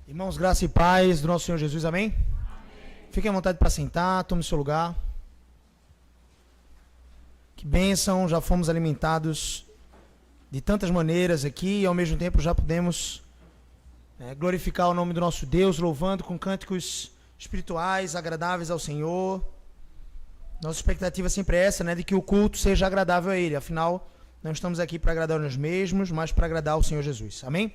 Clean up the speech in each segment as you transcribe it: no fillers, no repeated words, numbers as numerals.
Irmãos, graça e paz do nosso Senhor Jesus, amém? Fiquem à vontade para sentar, tome seu lugar. Que bênção, já fomos alimentados de tantas maneiras aqui e ao mesmo tempo já podemos glorificar o nome do nosso Deus, louvando com cânticos espirituais, agradáveis ao Senhor. Nossa expectativa sempre é essa, de que o culto seja agradável a Ele. Afinal, não estamos aqui para agradar nós mesmos, mas para agradar ao Senhor Jesus, amém?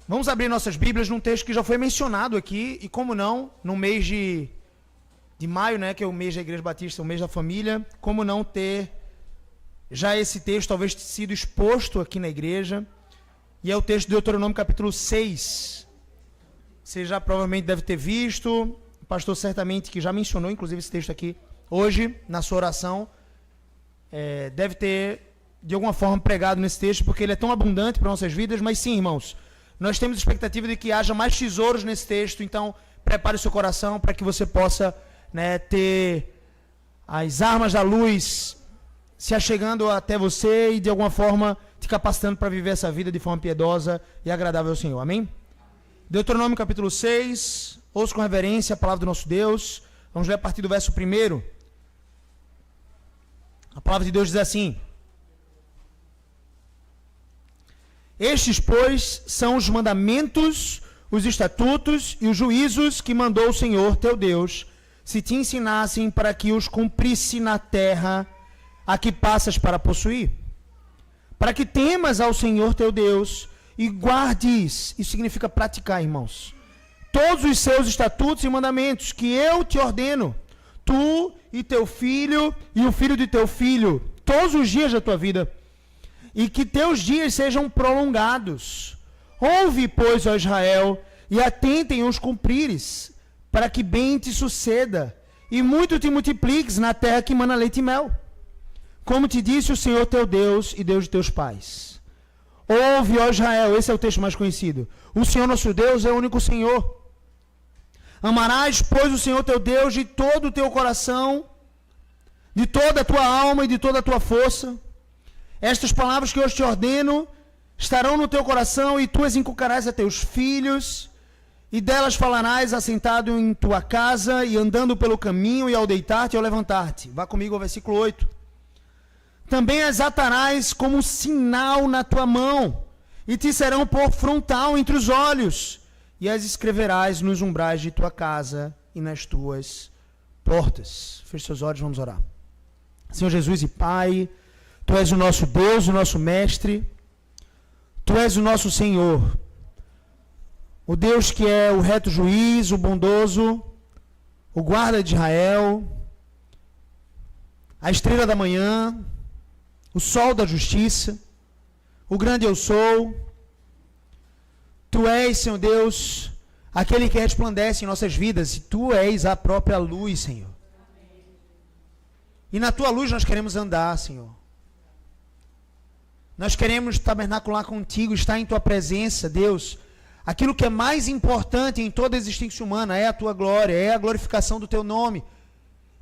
Vamos abrir nossas Bíblias num texto que já foi mencionado aqui, e como não, no mês de maio, que é o mês da Igreja Batista, o mês da família, como não ter já esse texto talvez sido exposto aqui na igreja, e é o texto de Deuteronômio capítulo 6. Você já provavelmente deve ter visto, o pastor certamente que já mencionou, inclusive, esse texto aqui, hoje, na sua oração, deve ter, de alguma forma, pregado nesse texto, porque ele é tão abundante para nossas vidas, mas sim, irmãos, nós temos expectativa de que haja mais tesouros nesse texto, então prepare o seu coração para que você possa ter as armas da luz se achegando até você e de alguma forma te capacitando para viver essa vida de forma piedosa e agradável ao Senhor, amém? Deuteronômio capítulo 6, ouça com reverência a palavra do nosso Deus, vamos ler a partir do verso 1. A palavra de Deus diz assim: Estes, pois, são os mandamentos, os estatutos e os juízos que mandou o Senhor teu Deus, se te ensinassem para que os cumprisse na terra a que passas para possuir. Para que temas ao Senhor teu Deus e guardes, isso significa praticar, irmãos, todos os seus estatutos e mandamentos que eu te ordeno, tu e teu filho e o filho de teu filho, todos os dias da tua vida, e que teus dias sejam prolongados. Ouve, pois, ó Israel, e atentem os cumprires, para que bem te suceda, e muito te multipliques na terra que mana leite e mel. Como te disse o Senhor teu Deus e Deus de teus pais. Ouve, ó Israel, esse é o texto mais conhecido. O Senhor nosso Deus é o único Senhor. Amarás, pois, o Senhor teu Deus de todo o teu coração, de toda a tua alma e de toda a tua força. Estas palavras que hoje te ordeno estarão no teu coração e tu as inculcarás a teus filhos, e delas falarás assentado em tua casa e andando pelo caminho e ao deitar-te e ao levantar-te. Vá comigo ao versículo 8. Também as atarás como sinal na tua mão, e te serão por frontal entre os olhos, e as escreverás nos umbrais de tua casa e nas tuas portas. Feche seus olhos, vamos orar. Senhor Jesus e Pai, Tu és o nosso Deus, o nosso Mestre, Tu és o nosso Senhor, o Deus que é o reto juiz, o bondoso, o guarda de Israel, a estrela da manhã, o sol da justiça, o grande eu sou. Tu és, Senhor Deus, aquele que resplandece em nossas vidas, e Tu és a própria luz, Senhor. E na Tua luz nós queremos andar, Senhor. Nós queremos tabernacular contigo, estar em Tua presença, Deus. Aquilo que é mais importante em toda a existência humana é a Tua glória, é a glorificação do Teu nome.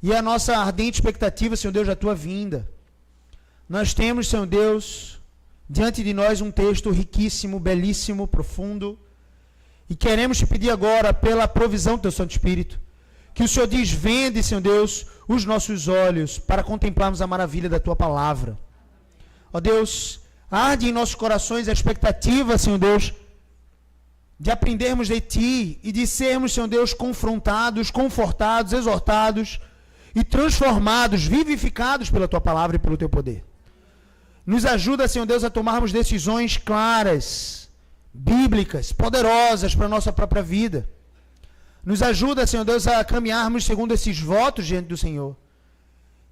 E a nossa ardente expectativa, Senhor Deus, da Tua vinda. Nós temos, Senhor Deus, diante de nós um texto riquíssimo, belíssimo, profundo. E queremos te pedir agora, pela provisão do Teu Santo Espírito, que o Senhor desvende, Senhor Deus, os nossos olhos para contemplarmos a maravilha da Tua palavra. Ó Deus, arde em nossos corações a expectativa, Senhor Deus, de aprendermos de Ti e de sermos, Senhor Deus, confrontados, confortados, exortados e transformados, vivificados pela Tua palavra e pelo Teu poder. Nos ajuda, Senhor Deus, a tomarmos decisões claras, bíblicas, poderosas para a nossa própria vida. Nos ajuda, Senhor Deus, a caminharmos segundo esses votos diante do Senhor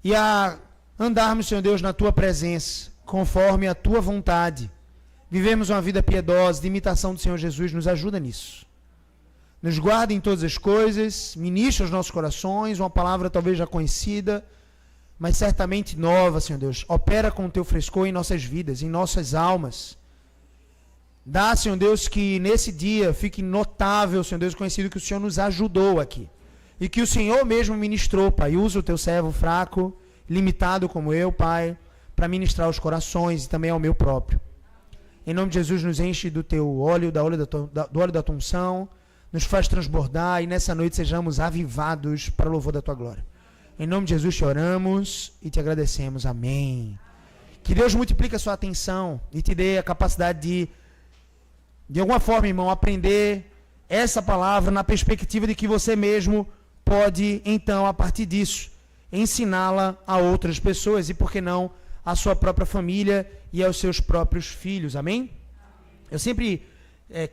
e a andarmos, Senhor Deus, na Tua presença, conforme a Tua vontade. Vivemos uma vida piedosa, de imitação do Senhor Jesus, nos ajuda nisso. Nos guarda em todas as coisas, ministra os nossos corações, uma palavra talvez já conhecida, mas certamente nova, Senhor Deus. Opera com o Teu frescor em nossas vidas, em nossas almas. Dá, Senhor Deus, que nesse dia fique notável, Senhor Deus, conhecido que o Senhor nos ajudou aqui. E que o Senhor mesmo ministrou, Pai. Usa o Teu servo fraco, limitado como eu, Pai, para ministrar aos corações e também ao meu próprio. Em nome de Jesus, nos enche do teu óleo, do óleo da tua unção, nos faz transbordar e nessa noite sejamos avivados para o louvor da tua glória. Em nome de Jesus te oramos e te agradecemos. Amém. Que Deus multiplique a sua atenção e te dê a capacidade de alguma forma, irmão, aprender essa palavra na perspectiva de que você mesmo pode, então, a partir disso, ensiná-la a outras pessoas e, por que não, à sua própria família e aos seus próprios filhos. Amém? Eu sempre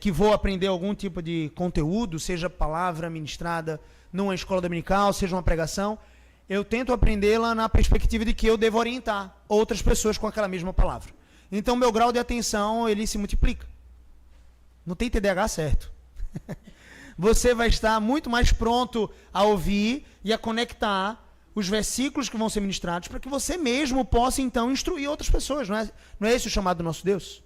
que vou aprender algum tipo de conteúdo, seja palavra ministrada numa escola dominical, seja uma pregação, eu tento aprendê-la na perspectiva de que eu devo orientar outras pessoas com aquela mesma palavra. Então, meu grau de atenção, ele se multiplica. Não tem TDAH certo. Você vai estar muito mais pronto a ouvir e a conectar os versículos que vão ser ministrados para que você mesmo possa, então, instruir outras pessoas. Não é esse o chamado do nosso Deus?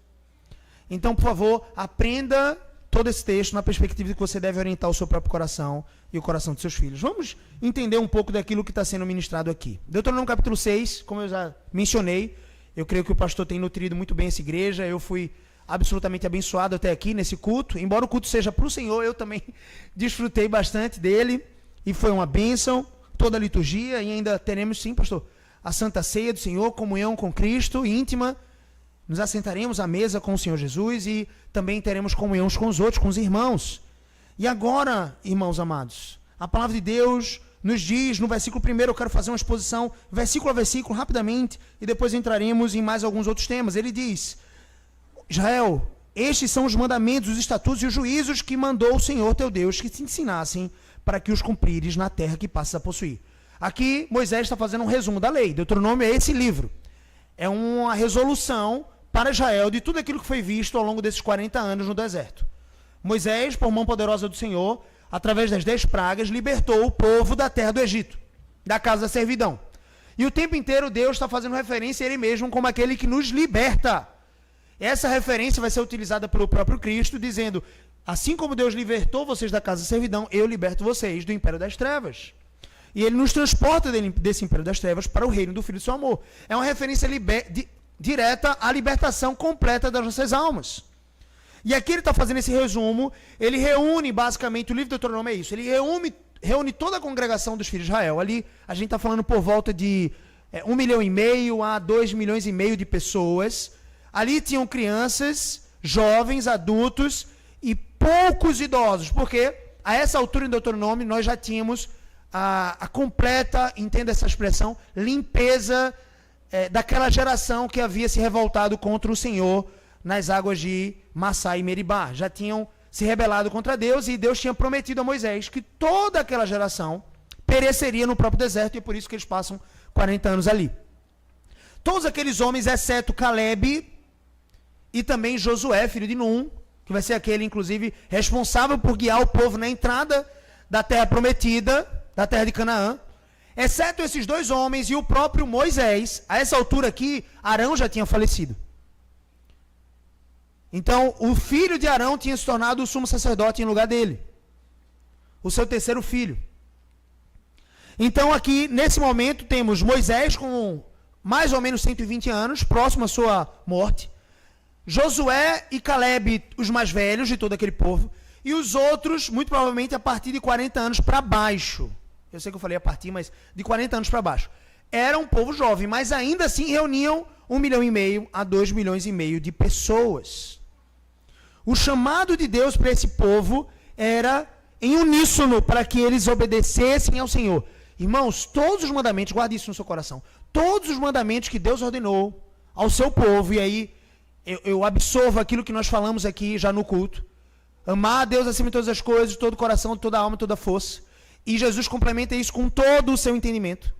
Então, por favor, aprenda todo esse texto na perspectiva de que você deve orientar o seu próprio coração e o coração de seus filhos. Vamos entender um pouco daquilo que está sendo ministrado aqui. Deuteronômio capítulo 6, como eu já mencionei, eu creio que o pastor tem nutrido muito bem essa igreja, eu fui absolutamente abençoado até aqui nesse culto, embora o culto seja para o Senhor, eu também desfrutei bastante dele, e foi uma bênção, toda a liturgia, e ainda teremos sim, pastor, a Santa Ceia do Senhor, comunhão com Cristo, íntima, nos assentaremos à mesa com o Senhor Jesus e também teremos comunhão uns com os outros, com os irmãos. E agora, irmãos amados, a palavra de Deus nos diz, no versículo 1, eu quero fazer uma exposição, versículo a versículo, rapidamente, e depois entraremos em mais alguns outros temas. Ele diz: Israel, estes são os mandamentos, os estatutos e os juízos que mandou o Senhor teu Deus que te ensinassem para que os cumprires na terra que passas a possuir. Aqui, Moisés está fazendo um resumo da lei. Deuteronômio é esse livro. É uma resolução para Israel de tudo aquilo que foi visto ao longo desses 40 anos no deserto. Moisés, por mão poderosa do Senhor, através das 10 pragas, libertou o povo da terra do Egito, da casa da servidão. E o tempo inteiro Deus está fazendo referência a Ele mesmo como aquele que nos liberta. Essa referência vai ser utilizada pelo próprio Cristo, dizendo: assim como Deus libertou vocês da casa da servidão, eu liberto vocês do império das trevas. E Ele nos transporta desse império das trevas para o reino do Filho do seu amor. É uma referência direta à libertação completa das nossas almas. E aqui ele está fazendo esse resumo, ele reúne basicamente, o livro do Deuteronômio é isso, ele reúne toda a congregação dos filhos de Israel. Ali a gente está falando por volta de 1,5 milhão a 2,5 milhões de pessoas. Ali tinham crianças, jovens, adultos e poucos idosos, porque a essa altura em Deuteronômio nós já tínhamos a completa, entenda essa expressão, limpeza daquela geração que havia se revoltado contra o Senhor nas águas de Massá e Meribá. Já tinham se rebelado contra Deus e Deus tinha prometido a Moisés que toda aquela geração pereceria no próprio deserto, e é por isso que eles passam 40 anos ali. Todos aqueles homens, exceto Caleb e também Josué, filho de Num, que vai ser aquele, inclusive, responsável por guiar o povo na entrada da terra prometida, da terra de Canaã. Exceto esses dois homens e o próprio Moisés, a essa altura aqui, Arão já tinha falecido. Então, o filho de Arão tinha se tornado o sumo sacerdote em lugar dele. O seu terceiro filho. Então, aqui, nesse momento, temos Moisés com mais ou menos 120 anos, próximo à sua morte. Josué e Caleb, os mais velhos de todo aquele povo. E os outros, muito provavelmente, a partir de 40 anos para baixo. Eu sei que eu falei a partir, mas de 40 anos para baixo. Era um povo jovem, mas ainda assim reuniam 1,5 milhão a 2,5 milhões de pessoas. O chamado de Deus para esse povo era em uníssono, para que eles obedecessem ao Senhor. Irmãos, todos os mandamentos, guarde isso no seu coração, todos os mandamentos que Deus ordenou ao seu povo, e aí eu absorvo aquilo que nós falamos aqui já no culto, amar a Deus acima de todas as coisas, de todo o coração, de toda a alma, de toda a força. E Jesus complementa isso com todo o seu entendimento.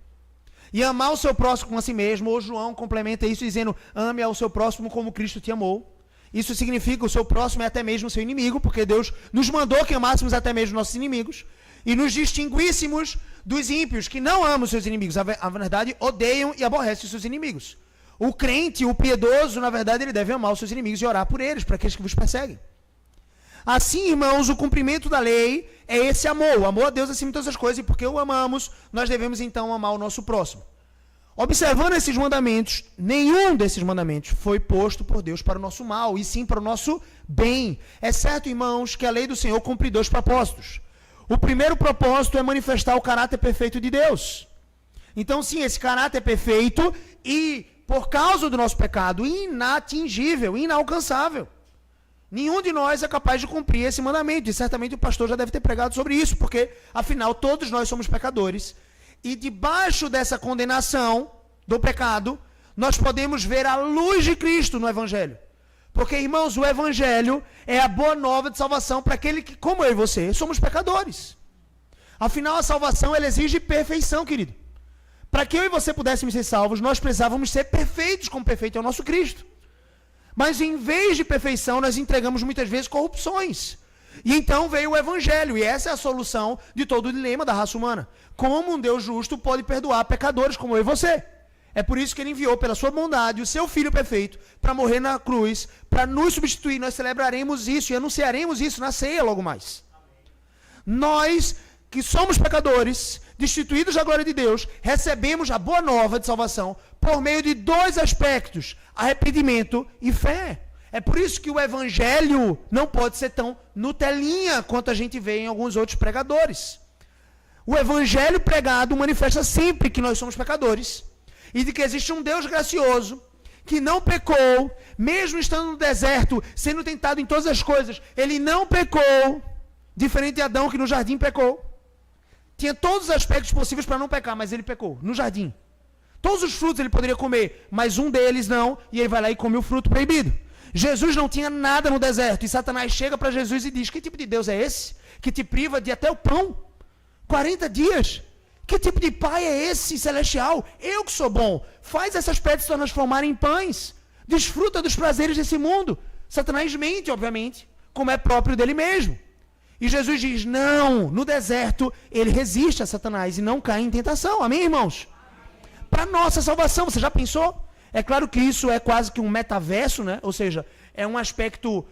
E amar o seu próximo como a si mesmo, ou João complementa isso dizendo: ame ao seu próximo como Cristo te amou. Isso significa que o seu próximo é até mesmo o seu inimigo, porque Deus nos mandou que amássemos até mesmo nossos inimigos e nos distinguíssemos dos ímpios, que não amam os seus inimigos, a verdade, odeiam e aborrecem os seus inimigos. O crente, o piedoso, na verdade, ele deve amar os seus inimigos e orar por eles, para aqueles que vos perseguem. Assim, irmãos, o cumprimento da lei é esse amor, o amor a Deus acima de todas as coisas, e porque o amamos, nós devemos então amar o nosso próximo. Observando esses mandamentos, nenhum desses mandamentos foi posto por Deus para o nosso mal, e sim para o nosso bem. É certo, irmãos, que a lei do Senhor cumpre 2 propósitos. O primeiro propósito é manifestar o caráter perfeito de Deus. Então, sim, esse caráter é perfeito e, por causa do nosso pecado, inatingível, inalcançável. Nenhum de nós é capaz de cumprir esse mandamento, e certamente o pastor já deve ter pregado sobre isso, porque, afinal, todos nós somos pecadores. E debaixo dessa condenação do pecado, nós podemos ver a luz de Cristo no Evangelho. Porque, irmãos, o Evangelho é a boa nova de salvação para aquele que, como eu e você, somos pecadores. Afinal, a salvação, ela exige perfeição, querido. Para que eu e você pudéssemos ser salvos, nós precisávamos ser perfeitos, como perfeito é o nosso Cristo. Mas, em vez de perfeição, nós entregamos muitas vezes corrupções. E então veio o Evangelho, e essa é a solução de todo o dilema da raça humana. Como um Deus justo pode perdoar pecadores como eu e você? É por isso que ele enviou pela sua bondade o seu Filho perfeito para morrer na cruz, para nos substituir. Nós celebraremos isso e anunciaremos isso na ceia logo mais. Nós, que somos pecadores, destituídos da glória de Deus, recebemos a boa nova de salvação por meio de 2 aspectos: arrependimento e fé. É por isso que o Evangelho não pode ser tão Nutelinha quanto a gente vê em alguns outros pregadores. O Evangelho pregado manifesta sempre que nós somos pecadores e de que existe um Deus gracioso que não pecou, mesmo estando no deserto, sendo tentado em todas as coisas. Ele não pecou, diferente de Adão, que no jardim pecou. Tinha todos os aspectos possíveis para não pecar, mas ele pecou no jardim. Todos os frutos ele poderia comer, mas um deles não, e ele vai lá e come o fruto proibido. Jesus não tinha nada no deserto, e Satanás chega para Jesus e diz: que tipo de Deus é esse que te priva de até o pão? 40 dias? Que tipo de pai é esse celestial? Eu que sou bom, faz essas pedras se transformarem em pães, desfruta dos prazeres desse mundo. Satanás mente, obviamente, como é próprio dele mesmo. E Jesus diz: não, no deserto ele resiste a Satanás e não cai em tentação. Amém, irmãos? Para nossa salvação, você já pensou? É claro que isso é quase que um metaverso, né? Ou seja, é um aspecto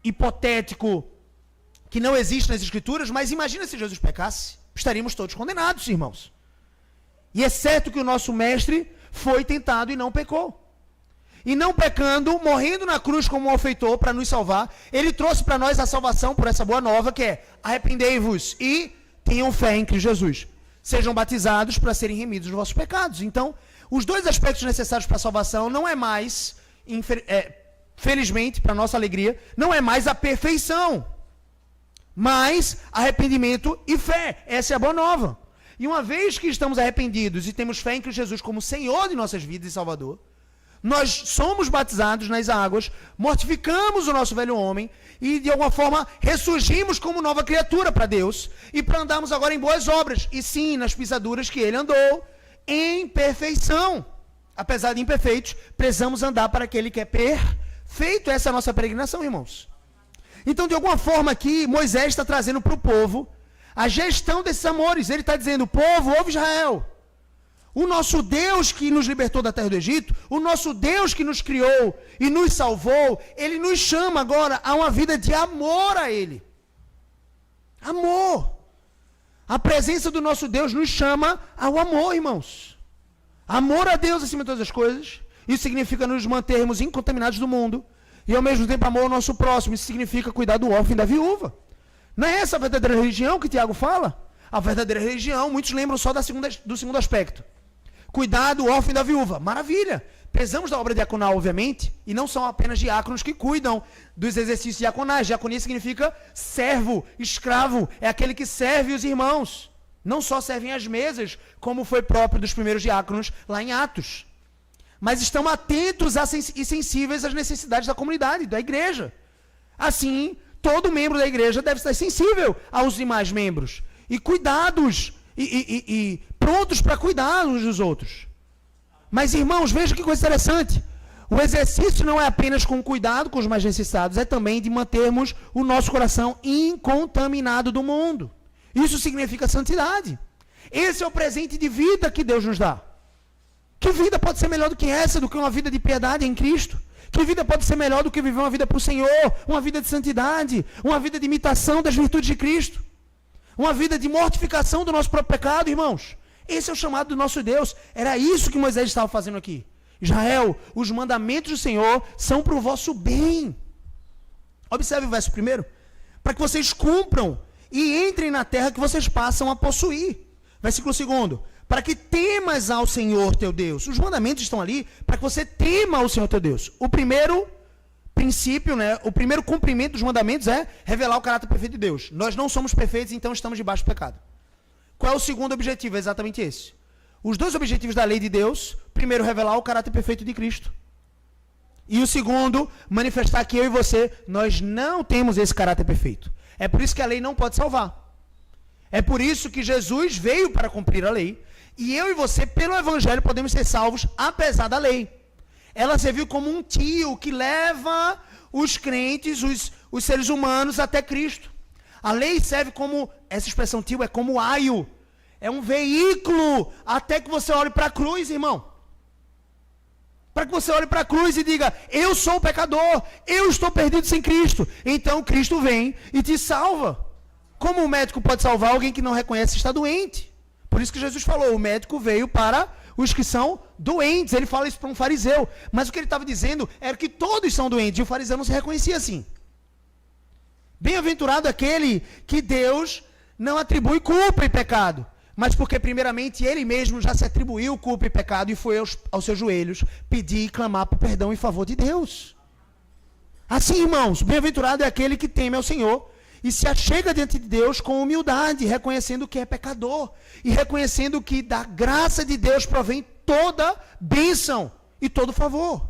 hipotético que não existe nas Escrituras, mas imagina se Jesus pecasse. Estaríamos todos condenados, irmãos. E é certo que o nosso mestre foi tentado e não pecou. E não pecando, morrendo na cruz como um malfeitor para nos salvar, ele trouxe para nós a salvação por essa boa nova, que é: arrependei-vos e tenham fé em Cristo Jesus. Sejam batizados para serem remidos dos vossos pecados. Então, os 2 aspectos necessários para a salvação não é mais, felizmente, para nossa alegria, não é mais a perfeição, mas arrependimento e fé. Essa é a boa nova. E uma vez que estamos arrependidos e temos fé em Cristo Jesus como Senhor de nossas vidas e Salvador, nós somos batizados nas águas, mortificamos o nosso velho homem e de alguma forma ressurgimos como nova criatura para Deus e para andarmos agora em boas obras, e sim nas pisaduras que ele andou, em perfeição. Apesar de imperfeitos, precisamos andar para aquele que é perfeito. Essa é a nossa peregrinação, irmãos. Então, de alguma forma aqui, Moisés está trazendo para o povo a gestão desses amores. Ele está dizendo: povo, ouve Israel, o nosso Deus que nos libertou da terra do Egito, o nosso Deus que nos criou e nos salvou, ele nos chama agora a uma vida de amor a ele. Amor. A presença do nosso Deus nos chama ao amor, irmãos. Amor a Deus acima de todas as coisas. Isso significa nos mantermos incontaminados do mundo. E ao mesmo tempo amor ao nosso próximo. Isso significa cuidar do órfão e da viúva. Não é essa a verdadeira religião que Tiago fala? A verdadeira religião, muitos lembram só do segundo aspecto. Cuidar do órfão e da viúva. Maravilha. Precisamos da obra diaconal, obviamente, e não são apenas diáconos que cuidam dos exercícios diaconais. Diaconia significa servo, escravo, é aquele que serve os irmãos. Não só servem as mesas, como foi próprio dos primeiros diáconos lá em Atos. Mas estão atentos e sensíveis às necessidades da comunidade, da igreja. Assim, todo membro da igreja deve estar sensível aos demais membros. E cuidados, e prontos para cuidar uns dos outros. Mas, irmãos, veja que coisa interessante. O exercício não é apenas com cuidado com os mais necessitados, é também de mantermos o nosso coração incontaminado do mundo. Isso significa santidade. Esse é o presente de vida que Deus nos dá. Que vida pode ser melhor do que essa, do que uma vida de piedade em Cristo? Que vida pode ser melhor do que viver uma vida para o Senhor, uma vida de santidade, uma vida de imitação das virtudes de Cristo? Uma vida de mortificação do nosso próprio pecado, irmãos? Esse é o chamado do nosso Deus. Era isso que Moisés estava fazendo aqui. Israel, os mandamentos do Senhor são para o vosso bem. Observe o verso 1. Para que vocês cumpram e entrem na terra que vocês passam a possuir. Versículo 2. Para que temas ao Senhor teu Deus. Os mandamentos estão ali para que você tema ao Senhor teu Deus. O primeiro princípio, o primeiro cumprimento dos mandamentos é revelar o caráter perfeito de Deus. Nós não somos perfeitos, então estamos debaixo do pecado. Qual é o segundo objetivo? É exatamente esse. Os dois objetivos da lei de Deus, primeiro, revelar o caráter perfeito de Cristo. E o segundo, manifestar que eu e você, nós não temos esse caráter perfeito. É por isso que a lei não pode salvar. É por isso que Jesus veio para cumprir a lei. E eu e você, pelo Evangelho, podemos ser salvos apesar da lei. Ela serviu como um tio que leva os crentes, os seres humanos até Cristo. A lei serve como, essa expressão tio é como aio. É um veículo até que você olhe para a cruz, irmão. Para que você olhe para a cruz e diga, eu sou o pecador, eu estou perdido sem Cristo. Então Cristo vem e te salva. Como o médico pode salvar alguém que não reconhece que está doente? Por isso que Jesus falou, o médico veio para os que são doentes. Ele fala isso para um fariseu. Mas o que ele estava dizendo era que todos são doentes. E o fariseu não se reconhecia assim. Bem-aventurado aquele que Deus não atribui culpa e pecado. Mas porque primeiramente ele mesmo já se atribuiu culpa e pecado e foi aos seus joelhos pedir e clamar por perdão em favor de Deus. Assim, irmãos, bem-aventurado é aquele que teme ao Senhor e se achega diante de Deus com humildade, reconhecendo que é pecador e reconhecendo que da graça de Deus provém toda bênção e todo favor.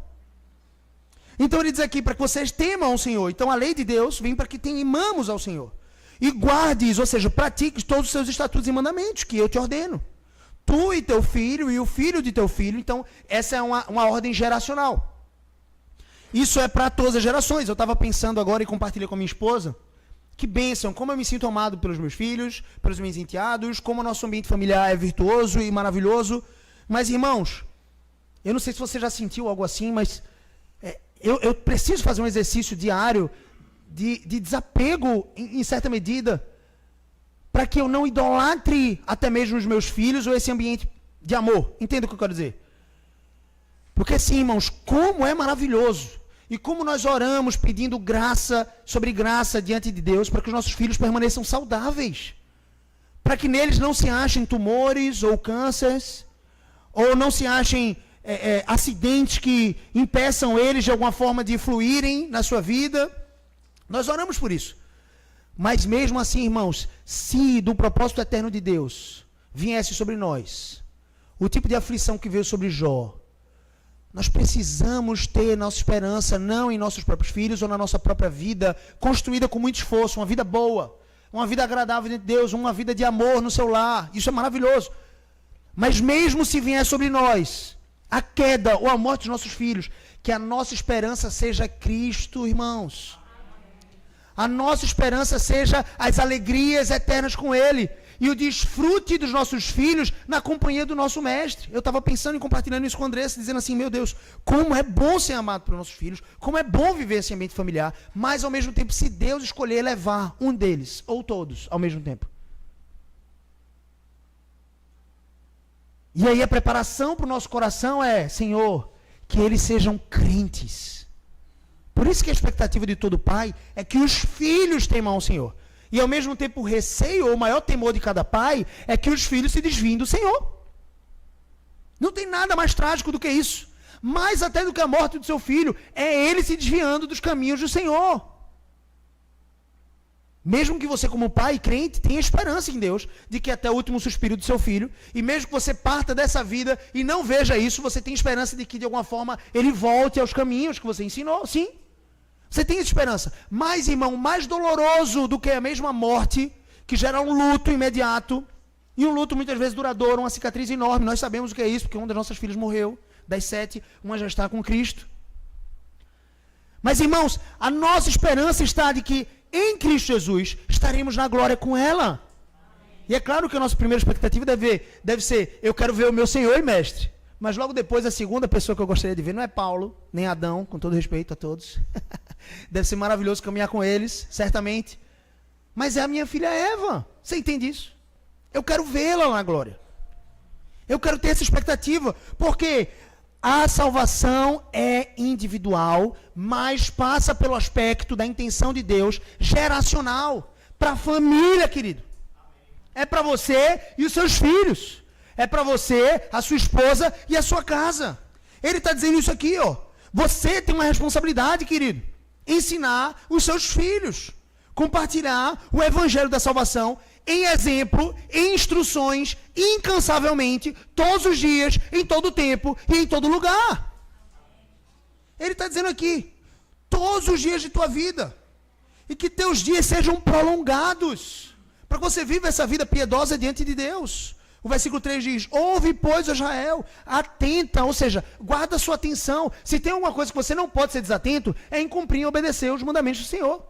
Então ele diz aqui, para que vocês temam ao Senhor. Então a lei de Deus vem para que temamos ao Senhor. E guardes, ou seja, pratiques todos os seus estatutos e mandamentos que eu te ordeno. Tu e teu filho e o filho de teu filho. Então essa é uma ordem geracional. Isso é para todas as gerações. Eu estava pensando agora e compartilhei com a minha esposa. Que bênção, como eu me sinto amado pelos meus filhos, pelos meus enteados, como o nosso ambiente familiar é virtuoso e maravilhoso. Mas, irmãos, eu não sei se você já sentiu algo assim, mas eu preciso fazer um exercício diário de desapego, em certa medida, para que eu não idolatre até mesmo os meus filhos ou esse ambiente de amor. Entenda o que eu quero dizer? Porque, sim, irmãos, como é maravilhoso. E como nós oramos pedindo graça sobre graça diante de Deus para que os nossos filhos permaneçam saudáveis. Para que neles não se achem tumores ou cânceres, ou não se achem acidentes que impeçam eles de alguma forma de fluírem na sua vida. Nós oramos por isso. Mas mesmo assim, irmãos, se do propósito eterno de Deus viesse sobre nós o tipo de aflição que veio sobre Jó, nós precisamos ter nossa esperança não em nossos próprios filhos ou na nossa própria vida, construída com muito esforço, uma vida boa, uma vida agradável diante de Deus, uma vida de amor no seu lar. Isso é maravilhoso. Mas mesmo se vier sobre nós a queda ou a morte dos nossos filhos, que a nossa esperança seja Cristo, irmãos. A nossa esperança seja as alegrias eternas com Ele. E o desfrute dos nossos filhos na companhia do nosso mestre. Eu estava pensando em compartilhando isso com o Andressa, dizendo assim, meu Deus, como é bom ser amado pelos nossos filhos, como é bom viver esse ambiente familiar, mas ao mesmo tempo, se Deus escolher levar um deles, ou todos, ao mesmo tempo. E aí a preparação para o nosso coração é, Senhor, que eles sejam crentes. Por isso que a expectativa de todo pai é que os filhos temam ao Senhor. E ao mesmo tempo o receio, ou o maior temor de cada pai, é que os filhos se desviem do Senhor. Não tem nada mais trágico do que isso. Mais até do que a morte do seu filho, é ele se desviando dos caminhos do Senhor. Mesmo que você como pai, crente, tenha esperança em Deus, de que até o último suspiro do seu filho, e mesmo que você parta dessa vida e não veja isso, você tem esperança de que de alguma forma ele volte aos caminhos que você ensinou, sim. Você tem essa esperança. Mas, irmão, mais doloroso do que a mesma morte, que gera um luto imediato, e um luto muitas vezes duradouro, uma cicatriz enorme. Nós sabemos o que é isso, porque uma das nossas filhas morreu, das 7, uma já está com Cristo. Mas, irmãos, a nossa esperança está de que em Cristo Jesus estaremos na glória com ela. E é claro que a nossa primeira expectativa deve ser, eu quero ver o meu Senhor e Mestre. Mas logo depois, a segunda pessoa que eu gostaria de ver não é Paulo, nem Adão, com todo respeito a todos. Deve ser maravilhoso caminhar com eles, certamente. Mas é a minha filha Eva. Você entende isso? Eu quero vê-la na glória. Eu quero ter essa expectativa, porque a salvação é individual, mas passa pelo aspecto da intenção de Deus geracional, para a família, querido. É para você e os seus filhos. É para você, a sua esposa e a sua casa. Ele está dizendo isso aqui, ó. Você tem uma responsabilidade, querido. Ensinar os seus filhos. Compartilhar o evangelho da salvação em exemplo, em instruções, incansavelmente, todos os dias, em todo tempo e em todo lugar. Ele está dizendo aqui, todos os dias de tua vida. E que teus dias sejam prolongados. Para que você viva essa vida piedosa diante de Deus. O versículo 3 diz, ouve, pois, Israel, atenta, ou seja, guarda a sua atenção. Se tem alguma coisa que você não pode ser desatento, é em cumprir e obedecer os mandamentos do Senhor.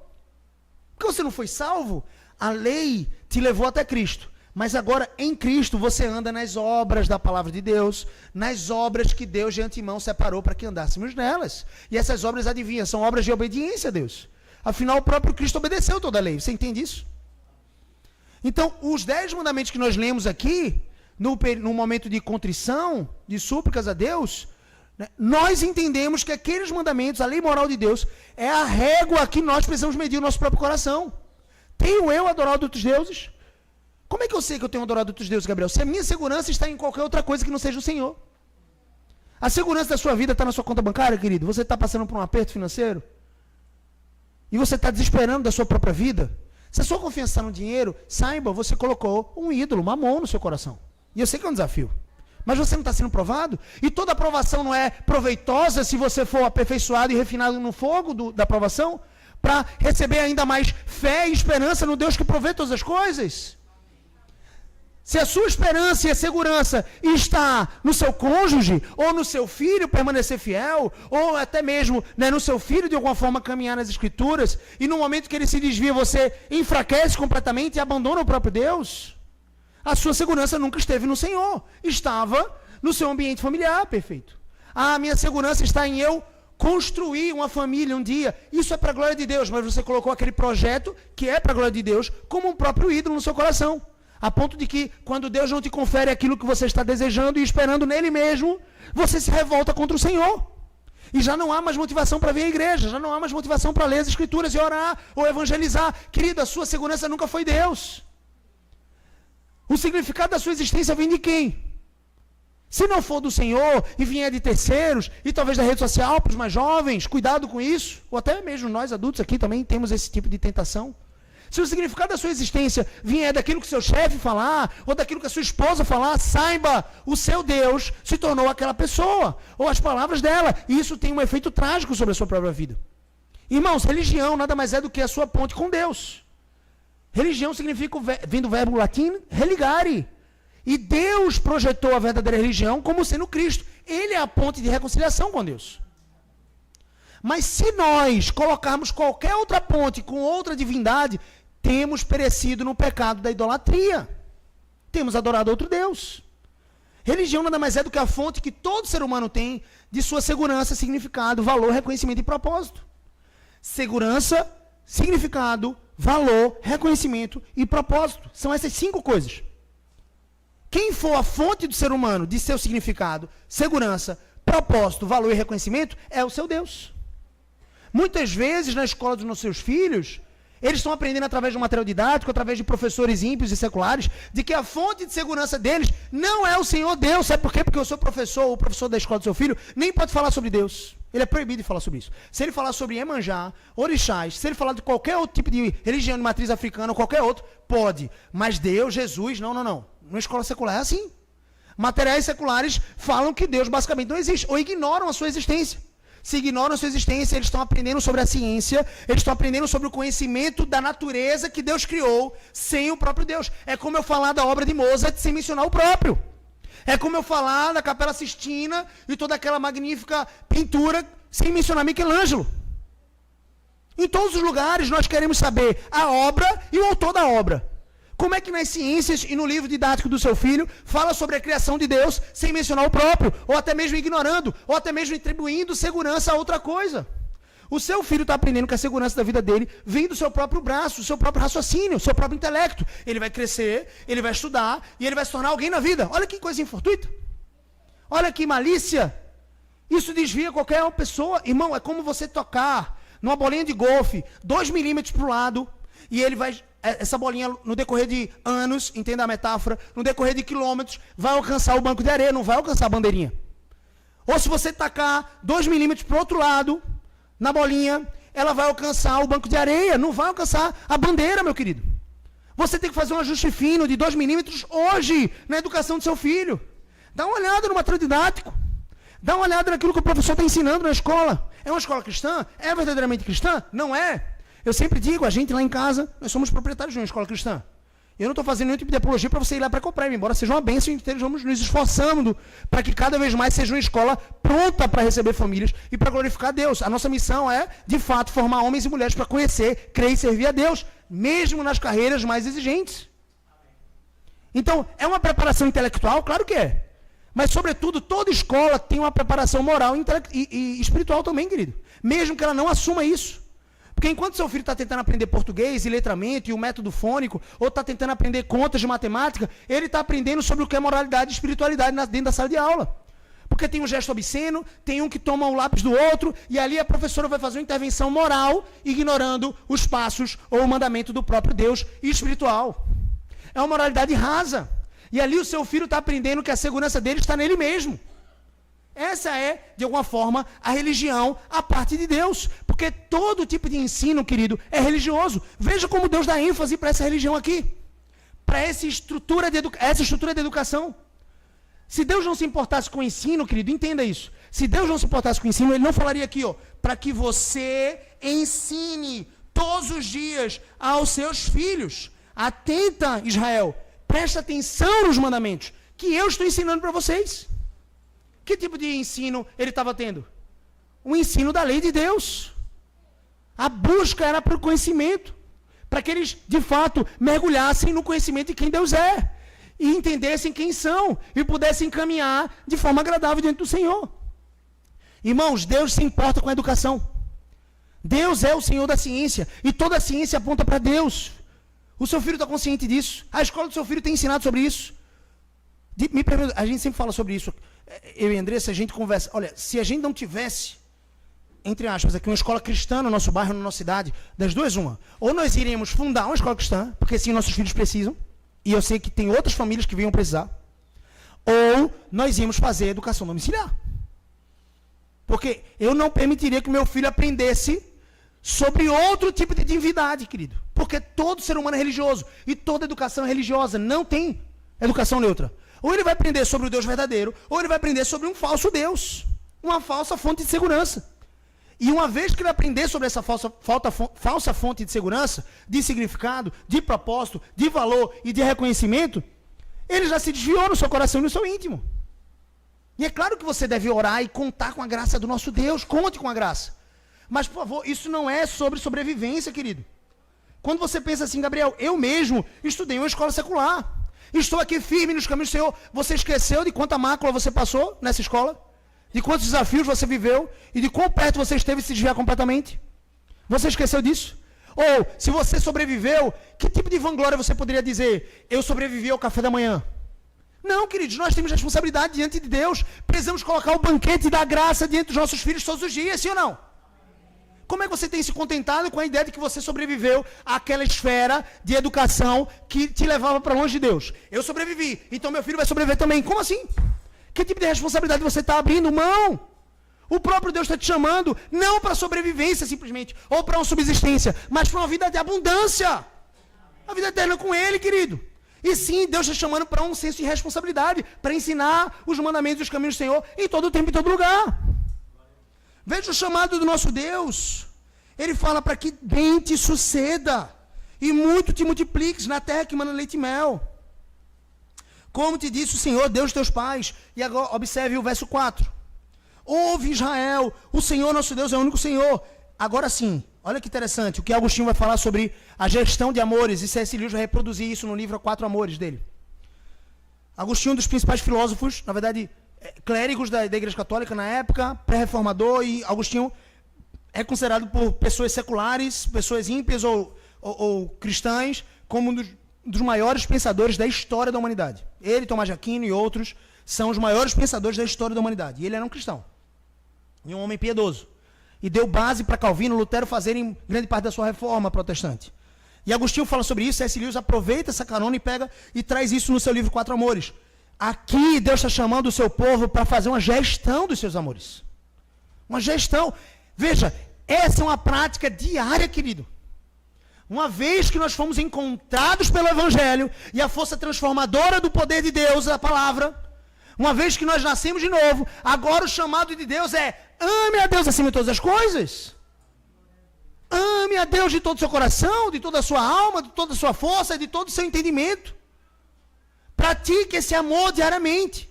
Porque você não foi salvo, a lei te levou até Cristo. Mas agora, em Cristo, você anda nas obras da palavra de Deus, nas obras que Deus de antemão separou para que andássemos nelas. E essas obras, adivinha, são obras de obediência a Deus. Afinal, o próprio Cristo obedeceu toda a lei. Você entende isso? Então, os 10 mandamentos que nós lemos aqui, no momento de contrição, de súplicas a Deus, né, nós entendemos que aqueles mandamentos, a lei moral de Deus, é a régua que nós precisamos medir o nosso próprio coração. Tenho eu adorado outros deuses? Como é que eu sei que eu tenho adorado outros deuses, Gabriel? Se a minha segurança está em qualquer outra coisa que não seja o Senhor. A segurança da sua vida está na sua conta bancária, querido? Você está passando por um aperto financeiro? E você está desesperando da sua própria vida? Se a sua confiança está no dinheiro, saiba, você colocou um ídolo, mamon no seu coração. E eu sei que é um desafio. Mas você não está sendo provado? E toda aprovação não é proveitosa se você for aperfeiçoado e refinado no fogo da aprovação? Para receber ainda mais fé e esperança no Deus que provê todas as coisas? Se a sua esperança e a segurança está no seu cônjuge, ou no seu filho permanecer fiel, ou até mesmo, né, no seu filho de alguma forma caminhar nas Escrituras, e no momento que ele se desvia você enfraquece completamente e abandona o próprio Deus, a sua segurança nunca esteve no Senhor, estava no seu ambiente familiar, perfeito. A minha segurança está em eu construir uma família um dia, isso é para a glória de Deus, mas você colocou aquele projeto que é para a glória de Deus como um próprio ídolo no seu coração. A ponto de que, quando Deus não te confere aquilo que você está desejando e esperando nele mesmo, você se revolta contra o Senhor. E já não há mais motivação para vir à igreja, já não há mais motivação para ler as Escrituras e orar ou evangelizar. Querido, a sua segurança nunca foi Deus. O significado da sua existência vem de quem? Se não for do Senhor e vier de terceiros, e talvez da rede social para os mais jovens, cuidado com isso, ou até mesmo nós adultos aqui também temos esse tipo de tentação. Se o significado da sua existência vier daquilo que seu chefe falar, ou daquilo que a sua esposa falar, saiba, o seu Deus se tornou aquela pessoa, ou as palavras dela, e isso tem um efeito trágico sobre a sua própria vida. Irmãos, religião nada mais é do que a sua ponte com Deus. Religião significa, vem do verbo latim, religare. E Deus projetou a verdadeira religião como sendo Cristo. Ele é a ponte de reconciliação com Deus. Mas se nós colocarmos qualquer outra ponte com outra divindade, temos perecido no pecado da idolatria. Temos adorado outro Deus. Religião nada mais é do que a fonte que todo ser humano tem de sua segurança, significado, valor, reconhecimento e propósito. Segurança, significado, valor, reconhecimento e propósito. São essas 5 coisas. Quem for a fonte do ser humano de seu significado, segurança, propósito, valor e reconhecimento, é o seu Deus. Muitas vezes, na escola dos seus filhos, eles estão aprendendo através de um material didático, através de professores ímpios e seculares, de que a fonte de segurança deles não é o Senhor Deus. Sabe por quê? Porque o seu professor, ou o professor da escola do seu filho, nem pode falar sobre Deus. Ele é proibido de falar sobre isso. Se ele falar sobre Iemanjá, orixás, se ele falar de qualquer outro tipo de religião de matriz africana ou qualquer outro, pode. Mas Deus, Jesus, não. Na escola secular é assim. Materiais seculares falam que Deus basicamente não existe, ou ignoram a sua existência. Se ignoram a sua existência, eles estão aprendendo sobre a ciência, eles estão aprendendo sobre o conhecimento da natureza que Deus criou, sem o próprio Deus. É como eu falar da obra de Mozart sem mencionar o próprio. É como eu falar da Capela Sistina e toda aquela magnífica pintura sem mencionar Michelangelo. Em todos os lugares nós queremos saber a obra e o autor da obra. Como é que nas ciências e no livro didático do seu filho fala sobre a criação de Deus sem mencionar o próprio, ou até mesmo ignorando, ou até mesmo atribuindo segurança a outra coisa? O seu filho está aprendendo que a segurança da vida dele vem do seu próprio braço, do seu próprio raciocínio, do seu próprio intelecto. Ele vai crescer, ele vai estudar e ele vai se tornar alguém na vida. Olha que coisa fortuita. Olha que malícia. Isso desvia qualquer pessoa. Irmão, é como você tocar numa bolinha de golfe, 2 milímetros para o lado, e ele vai, essa bolinha, no decorrer de anos, entenda a metáfora, no decorrer de quilômetros, vai alcançar o banco de areia, não vai alcançar a bandeirinha. Ou se você tacar 2 milímetros para o outro lado, na bolinha, ela vai alcançar o banco de areia, não vai alcançar a bandeira, meu querido. Você tem que fazer um ajuste fino de 2 milímetros hoje, na educação do seu filho. Dá uma olhada no material didático. Dá uma olhada naquilo que o professor está ensinando na escola. É uma escola cristã? É verdadeiramente cristã? Não é. Eu sempre digo, a gente lá em casa, nós somos proprietários de uma escola cristã. Eu não estou fazendo nenhum tipo de apologia para você ir lá para comprar, embora seja uma bênção e estejamos nos esforçando para que cada vez mais seja uma escola pronta para receber famílias e para glorificar a Deus. A nossa missão é, de fato, formar homens e mulheres para conhecer, crer e servir a Deus, mesmo nas carreiras mais exigentes. Então, é uma preparação intelectual? Claro que é. Mas, sobretudo, toda escola tem uma preparação moral e espiritual também, querido. Mesmo que ela não assuma isso. Porque enquanto seu filho está tentando aprender português e letramento e o método fônico, ou está tentando aprender contas de matemática, ele está aprendendo sobre o que é moralidade e espiritualidade dentro da sala de aula. Porque tem um gesto obsceno, tem um que toma o lápis do outro, e ali a professora vai fazer uma intervenção moral, ignorando os passos ou o mandamento do próprio Deus e espiritual. É uma moralidade rasa. E ali o seu filho está aprendendo que a segurança dele está nele mesmo. Essa é, de alguma forma, a religião à parte de Deus. Porque todo tipo de ensino, querido, é religioso. Veja como Deus dá ênfase para essa religião aqui. Para essa estrutura de educação. Se Deus não se importasse com o ensino, querido, entenda isso. Se Deus não se importasse com o ensino, Ele não falaria aqui, ó, para que você ensine todos os dias aos seus filhos. Atenta, Israel, presta atenção nos mandamentos que eu estou ensinando para vocês. Que tipo de ensino ele estava tendo? O ensino da lei de Deus. A busca era para o conhecimento, para que eles, de fato, mergulhassem no conhecimento de quem Deus é, e entendessem quem são, e pudessem caminhar de forma agradável diante do Senhor. Irmãos, Deus se importa com a educação. Deus é o Senhor da ciência, e toda a ciência aponta para Deus. O seu filho está consciente disso. A escola do seu filho tem ensinado sobre isso. Me pergunta, a gente sempre fala sobre isso. Eu e Andressa, a gente conversa. Olha, se a gente não tivesse, entre aspas, aqui uma escola cristã no nosso bairro, na nossa cidade, das duas uma. Ou nós iríamos fundar uma escola cristã, porque sim, nossos filhos precisam, e eu sei que tem outras famílias que venham precisar. Ou nós íamos fazer educação domiciliar. Porque eu não permitiria que meu filho aprendesse sobre outro tipo de divindade, querido. Porque todo ser humano é religioso. E toda educação é religiosa. Não tem educação neutra. Ou ele vai aprender sobre o Deus verdadeiro, ou ele vai aprender sobre um falso Deus. Uma falsa fonte de segurança. E uma vez que ele aprender sobre essa falsa fonte de segurança, de significado, de propósito, de valor e de reconhecimento, ele já se desviou no seu coração e no seu íntimo. E é claro que você deve orar e contar com a graça do nosso Deus. Conte com a graça. Mas, por favor, isso não é sobre sobrevivência, querido. Quando você pensa assim, Gabriel, eu mesmo estudei em uma escola secular. Estou aqui firme nos caminhos do Senhor. Você esqueceu de quanta mácula você passou nessa escola? De quantos desafios você viveu? E de quão perto você esteve de se desviar completamente? Você esqueceu disso? Ou, se você sobreviveu, que tipo de vanglória você poderia dizer? Eu sobrevivi ao café da manhã. Não, queridos, nós temos responsabilidade diante de Deus. Precisamos colocar o banquete da graça diante dos nossos filhos todos os dias, sim ou não? Como é que você tem se contentado com a ideia de que você sobreviveu àquela esfera de educação que te levava para longe de Deus? Eu sobrevivi, então meu filho vai sobreviver também. Como assim? Que tipo de responsabilidade você está abrindo mão? O próprio Deus está te chamando, não para sobrevivência simplesmente, ou para uma subsistência, mas para uma vida de abundância. A vida eterna com Ele, querido. E sim, Deus está chamando para um senso de responsabilidade, para ensinar os mandamentos e os caminhos do Senhor em todo tempo e em todo lugar. Veja o chamado do nosso Deus. Ele fala para que bem te suceda e muito te multipliques na terra que manda leite e mel. Como te disse o Senhor, Deus de teus pais. E agora observe o verso 4. Ouve, Israel, o Senhor nosso Deus é o único Senhor. Agora sim, olha que interessante, o que Agostinho vai falar sobre a gestão de amores, e C.S. Lewis vai reproduzir isso no livro Quatro Amores dele. Agostinho, um dos principais filósofos, na verdade, clérigos da Igreja Católica na época, pré-reformador, e Agostinho é considerado por pessoas seculares, pessoas ímpias ou cristãs, como um dos maiores pensadores da história da humanidade. Ele, Tomás de Aquino e outros são os maiores pensadores da história da humanidade. E ele era um cristão. E um homem piedoso. E deu base para Calvino e Lutero fazerem grande parte da sua reforma protestante. E Agostinho fala sobre isso, C.S. Lewis aproveita essa carona e pega e traz isso no seu livro Quatro Amores. Aqui Deus está chamando o seu povo para fazer uma gestão dos seus amores. Uma gestão. Veja, essa é uma prática diária, querido. Uma vez que nós fomos encontrados pelo Evangelho e a força transformadora do poder de Deus, da palavra, uma vez que nós nascemos de novo, agora o chamado de Deus é: ame a Deus acima de todas as coisas. Ame a Deus de todo o seu coração, de toda a sua alma, de toda a sua força, de todo o seu entendimento. Pratique esse amor diariamente.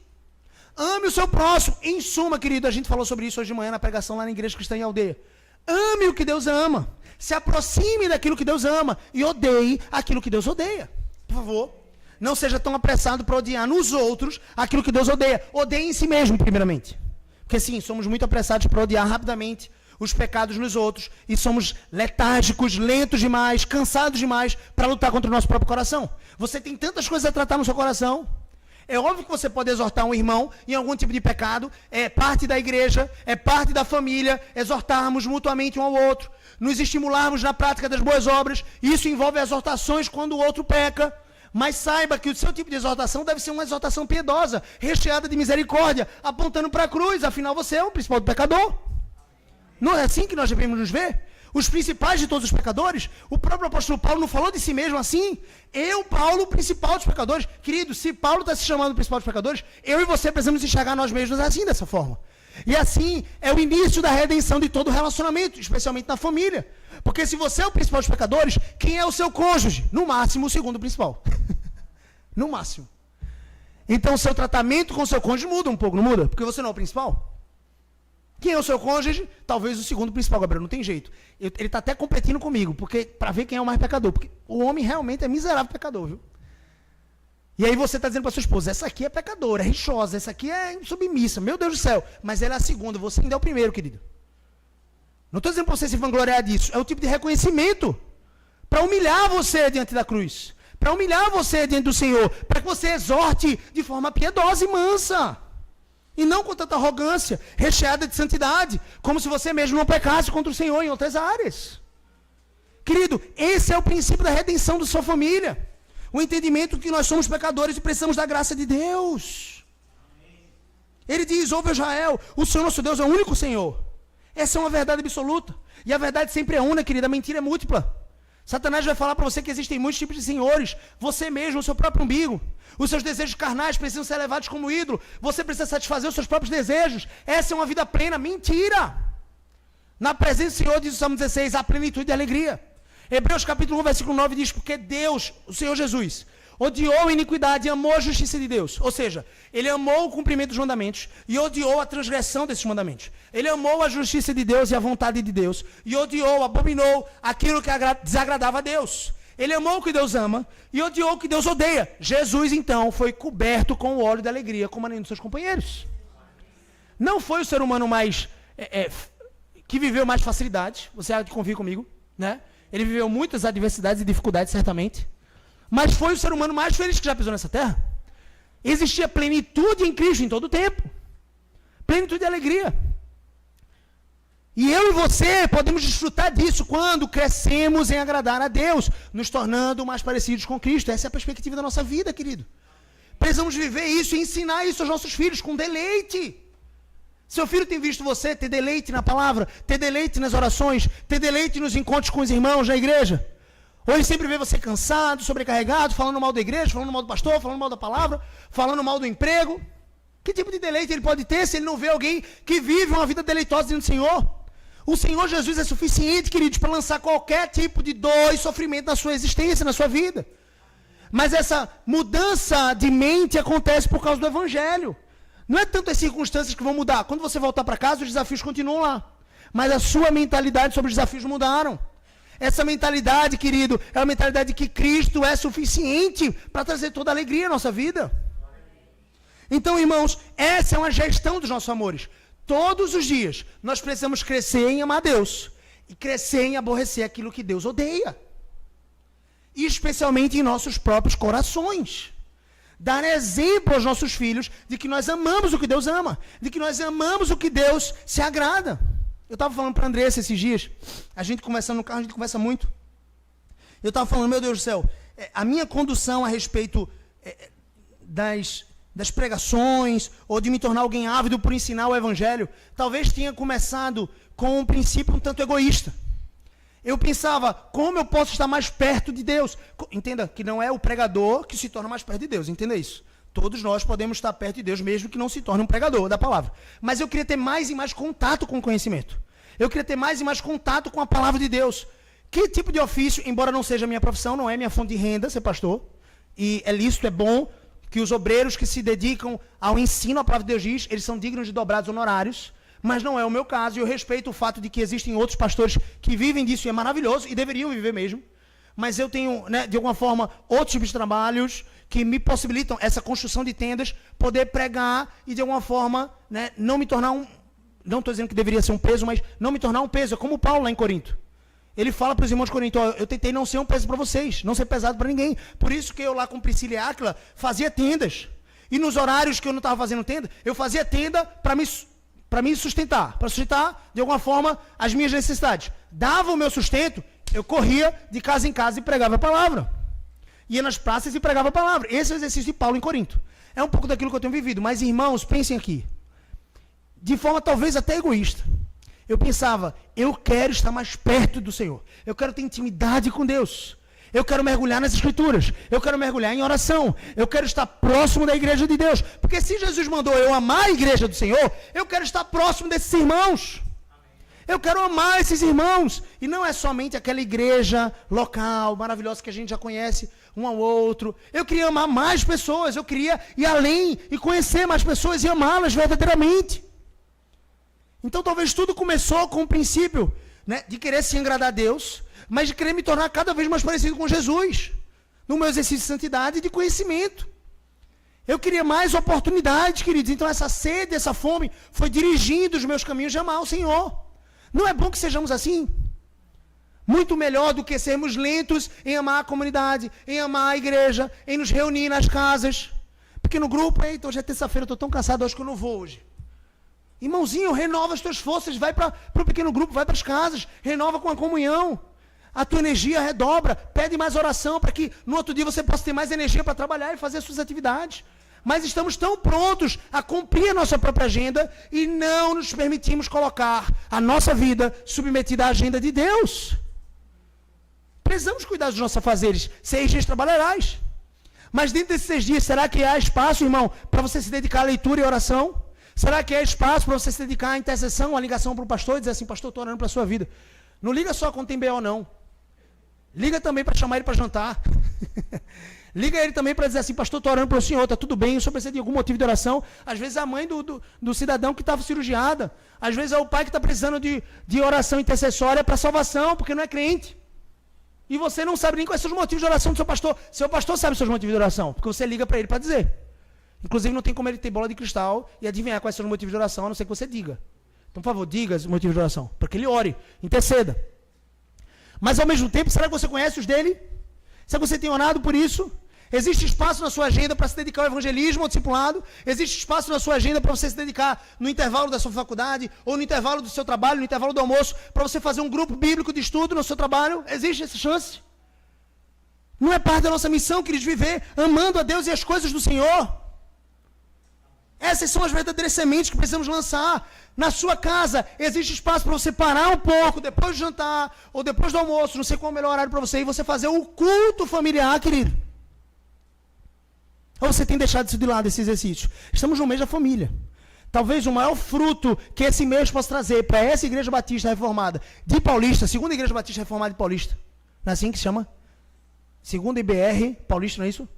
Ame o seu próximo. Em suma, querido, a gente falou sobre isso hoje de manhã na pregação lá na Igreja Cristã em Aldeia. Ame o que Deus ama. Se aproxime daquilo que Deus ama e odeie aquilo que Deus odeia. Por favor, não seja tão apressado para odiar nos outros aquilo que Deus odeia. Odeie em si mesmo, primeiramente. Porque sim, somos muito apressados para odiar rapidamente os pecados nos outros e somos letárgicos, lentos demais, cansados demais para lutar contra o nosso próprio coração. Você tem tantas coisas a tratar no seu coração. É óbvio que você pode exortar um irmão em algum tipo de pecado, é parte da igreja, é parte da família, exortarmos mutuamente um ao outro, nos estimularmos na prática das boas obras. Isso envolve exortações quando o outro peca. Mas saiba que o seu tipo de exortação deve ser uma exortação piedosa, recheada de misericórdia, apontando para a cruz. Afinal, você é o principal do pecador. Não é assim que nós devemos nos ver? Os principais de todos os pecadores, o próprio apóstolo Paulo não falou de si mesmo assim? Eu, Paulo, o principal dos pecadores. Querido, se Paulo está se chamando o principal dos pecadores, eu e você precisamos enxergar nós mesmos assim, dessa forma. E assim é o início da redenção de todo relacionamento, especialmente na família. Porque se você é o principal dos pecadores, quem é o seu cônjuge? No máximo, o segundo principal. No máximo. Então, o seu tratamento com o seu cônjuge muda um pouco, não muda? Porque você não é o principal. Quem é o seu cônjuge? Talvez o segundo principal, Gabriel, não tem jeito. Ele está até competindo comigo, porque para ver quem é o mais pecador. Porque o homem realmente é miserável pecador, viu? E aí você está dizendo para sua esposa: essa aqui é pecadora, é rixosa, essa aqui é submissa, meu Deus do céu. Mas ela é a segunda, você ainda é o primeiro, querido. Não estou dizendo para você se vangloriar disso. É o tipo de reconhecimento para humilhar você diante da cruz. Para humilhar você diante do Senhor. Para que você exorte de forma piedosa e mansa. E não com tanta arrogância, recheada de santidade, como se você mesmo não pecasse contra o Senhor em outras áreas. Querido, esse é o princípio da redenção da sua família. O entendimento que nós somos pecadores e precisamos da graça de Deus. Ele diz: ouve Israel, o Senhor nosso Deus é o único Senhor. Essa é uma verdade absoluta. E a verdade sempre é una, querida, a mentira é múltipla. Satanás vai falar para você que existem muitos tipos de senhores. Você mesmo, o seu próprio umbigo. Os seus desejos carnais precisam ser levados como ídolo. Você precisa satisfazer os seus próprios desejos. Essa é uma vida plena. Mentira! Na presença do Senhor, diz o Salmo 16, há plenitude e alegria. Hebreus capítulo 1, versículo 9 diz: porque Deus, o Senhor Jesus, odiou a iniquidade e amou a justiça de Deus. Ou seja, ele amou o cumprimento dos mandamentos e odiou a transgressão desses mandamentos. Ele amou a justiça de Deus e a vontade de Deus. E odiou, abominou aquilo que desagradava a Deus. Ele amou o que Deus ama e odiou o que Deus odeia. Jesus, então, foi coberto com o óleo da alegria, como nenhum dos seus companheiros. Não foi o ser humano mais que viveu mais facilidades. Você há de convir comigo, né? Ele viveu muitas adversidades e dificuldades, certamente. Mas foi o ser humano mais feliz que já pisou nessa terra. Existia plenitude em Cristo em todo o tempo. Plenitude e alegria. E eu e você podemos desfrutar disso quando crescemos em agradar a Deus, nos tornando mais parecidos com Cristo. Essa é a perspectiva da nossa vida, querido. Precisamos viver isso e ensinar isso aos nossos filhos com deleite. Seu filho tem visto você ter deleite na palavra, ter deleite nas orações, ter deleite nos encontros com os irmãos na igreja? Ou ele sempre vê você cansado, sobrecarregado, falando mal da igreja, falando mal do pastor, falando mal da palavra, falando mal do emprego? Que tipo de deleite ele pode ter se ele não vê alguém que vive uma vida deleitosa diante do Senhor? O Senhor Jesus é suficiente, queridos, para lançar qualquer tipo de dor e sofrimento na sua existência, na sua vida. Mas essa mudança de mente acontece por causa do Evangelho. Não é tanto as circunstâncias que vão mudar. Quando você voltar para casa, os desafios continuam lá. Mas a sua mentalidade sobre os desafios mudaram. Essa mentalidade, querido, é uma mentalidade que Cristo é suficiente para trazer toda a alegria à nossa vida. Então, irmãos, essa é uma gestão dos nossos amores. Todos os dias, nós precisamos crescer em amar a Deus. e crescer em aborrecer aquilo que Deus odeia. E especialmente em nossos próprios corações. Dar exemplo aos nossos filhos de que nós amamos o que Deus ama, de que nós amamos o que Deus se agrada. Eu estava falando para a Andressa esses dias, a gente conversando no carro, a gente conversa muito. Eu estava falando, meu Deus do céu, a minha condução a respeito das pregações, ou de me tornar alguém ávido por ensinar o Evangelho, talvez tenha começado com um princípio um tanto egoísta. Eu pensava, como eu posso estar mais perto de Deus? Entenda que não é o pregador que se torna mais perto de Deus, entenda isso. Todos nós podemos estar perto de Deus, mesmo que não se torne um pregador da palavra. Mas eu queria ter mais e mais contato com o conhecimento. Eu queria ter mais e mais contato com a palavra de Deus. Que tipo de ofício, embora não seja minha profissão, não é minha fonte de renda ser pastor, e é lícito, é bom, que os obreiros que se dedicam ao ensino, a palavra de Deus diz, eles são dignos de dobrados honorários, mas não é o meu caso, e eu respeito o fato de que existem outros pastores que vivem disso, e é maravilhoso, e deveriam viver mesmo, mas eu tenho, de alguma forma, outros tipos de trabalhos que me possibilitam essa construção de tendas, poder pregar e, de alguma forma, não me tornar não estou dizendo que deveria ser um peso, mas não me tornar um peso, é como Paulo lá em Corinto. Ele fala para os irmãos de Corinto, eu tentei não ser um peso para vocês, não ser pesado para ninguém. Por isso que eu lá com Priscila e Áquila fazia tendas. E nos horários que eu não estava fazendo tenda, eu fazia tenda para me sustentar, para sustentar, de alguma forma, as minhas necessidades. Dava o meu sustento, eu corria de casa em casa e pregava a palavra. Ia nas praças e pregava a palavra. Esse é o exercício de Paulo em Corinto. É um pouco daquilo que eu tenho vivido. Mas, irmãos, pensem aqui. De forma talvez até egoísta. Eu pensava, eu quero estar mais perto do Senhor. Eu quero ter intimidade com Deus. Eu quero mergulhar nas Escrituras. Eu quero mergulhar em oração. Eu quero estar próximo da igreja de Deus. Porque se Jesus mandou eu amar a igreja do Senhor, eu quero estar próximo desses irmãos. Eu quero amar esses irmãos. E não é somente aquela igreja local, maravilhosa, que a gente já conhece um ao outro. Eu queria amar mais pessoas. Eu queria ir além e conhecer mais pessoas e amá-las verdadeiramente. Então talvez tudo começou com o princípio de querer se agradar a Deus, mas de querer me tornar cada vez mais parecido com Jesus, no meu exercício de santidade e de conhecimento. Eu queria mais oportunidades, queridos. Então essa sede, essa fome foi dirigindo os meus caminhos de amar o Senhor. Não é bom que sejamos assim? Muito melhor do que sermos lentos em amar a comunidade, em amar a igreja, em nos reunir nas casas. Porque no grupo, eita, hoje é terça-feira, eu estou tão cansado, acho que eu não vou hoje. Irmãozinho, renova as tuas forças, vai para o pequeno grupo, vai para as casas, renova com a comunhão. A tua energia redobra, pede mais oração para que no outro dia você possa ter mais energia para trabalhar e fazer as suas atividades. Mas estamos tão prontos a cumprir a nossa própria agenda e não nos permitimos colocar a nossa vida submetida à agenda de Deus. Precisamos cuidar dos nossos afazeres. 6 dias trabalharás. Mas dentro desses 6 dias, será que há espaço, irmão, para você se dedicar à leitura e oração? Será que há espaço para você se dedicar à intercessão, à ligação para o pastor e dizer assim, pastor, estou orando para a sua vida. Não liga só quando tem BO, não. Liga também para chamar ele para jantar. Liga ele também para dizer assim, pastor, estou orando para o senhor, está tudo bem, o senhor precisa de algum motivo de oração. Às vezes é a mãe do cidadão que estava cirurgiada. Às vezes é o pai que está precisando de oração intercessória para salvação, porque não é crente. E você não sabe nem quais são os motivos de oração do seu pastor. Seu pastor sabe os seus motivos de oração, porque você liga para ele para dizer. Inclusive, não tem como ele ter bola de cristal e adivinhar quais são os motivos de oração, a não ser que você diga. Então, por favor, diga os motivos de oração, para que ele ore, interceda. Mas, ao mesmo tempo, será que você conhece os dele? Será que você tem orado por isso? Existe espaço na sua agenda para se dedicar ao evangelismo, ao discipulado? Existe espaço na sua agenda para você se dedicar no intervalo da sua faculdade, ou no intervalo do seu trabalho, no intervalo do almoço, para você fazer um grupo bíblico de estudo no seu trabalho? Existe essa chance? Não é parte da nossa missão, queridos, viver amando a Deus e as coisas do Senhor? Essas são as verdadeiras sementes que precisamos lançar. Na sua casa, existe espaço para você parar um pouco, depois do jantar, ou depois do almoço, não sei qual é o melhor horário para você, e você fazer o culto familiar, querido. Ou você tem deixado isso de lado, esse exercício? Estamos no mês da família. Talvez o maior fruto que esse mês possa trazer para essa igreja batista reformada de Paulista, segunda igreja batista reformada de Paulista, não é assim que se chama? Segunda IBR, Paulista, não é isso?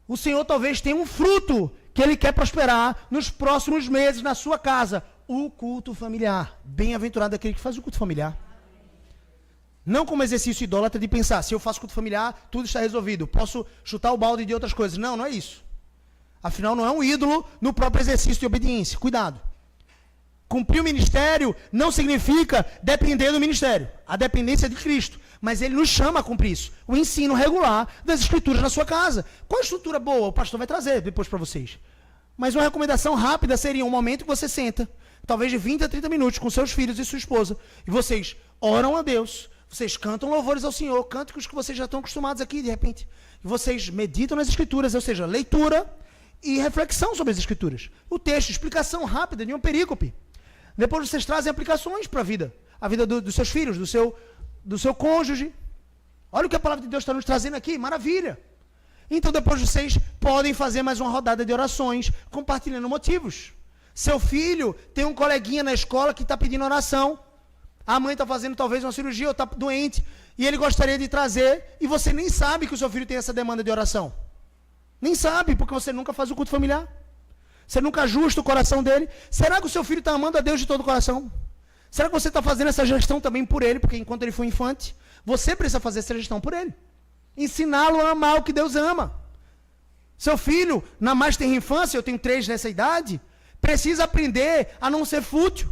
O Senhor talvez tenha um fruto que Ele quer prosperar nos próximos meses na sua casa. O culto familiar. Bem-aventurado aquele que faz o culto familiar. Não como exercício idólatra de pensar, se eu faço culto familiar, tudo está resolvido. Posso chutar o balde de outras coisas. Não, não é isso. Afinal, não é um ídolo no próprio exercício de obediência. Cuidado. Cumprir o ministério não significa depender do ministério. A dependência é de Cristo. Mas ele nos chama a cumprir isso. O ensino regular das escrituras na sua casa. Qual a estrutura boa? O pastor vai trazer depois para vocês. Mas uma recomendação rápida seria um momento que você senta, talvez de 20 a 30 minutos, com seus filhos e sua esposa, e vocês oram a Deus, vocês cantam louvores ao Senhor, cânticos que vocês já estão acostumados aqui, de repente. E vocês meditam nas escrituras, ou seja, leitura e reflexão sobre as escrituras. O texto, explicação rápida de uma perícope. Depois vocês trazem aplicações para a vida dos seus filhos, do seu cônjuge. Olha o que a palavra de Deus está nos trazendo aqui, maravilha. Então depois vocês podem fazer mais uma rodada de orações, compartilhando motivos. Seu filho tem um coleguinha na escola que está pedindo oração. A mãe está fazendo talvez uma cirurgia ou está doente, e ele gostaria de trazer, e você nem sabe que o seu filho tem essa demanda de oração. Nem sabe, porque você nunca faz o culto familiar. Você nunca ajusta o coração dele. Será que o seu filho está amando a Deus de todo o coração? Será que você está fazendo essa gestão também por ele? Porque enquanto ele for infante, você precisa fazer essa gestão por ele. Ensiná-lo a amar o que Deus ama. Seu filho, na mais tenra infância, eu tenho 3 nessa idade, precisa aprender a não ser fútil,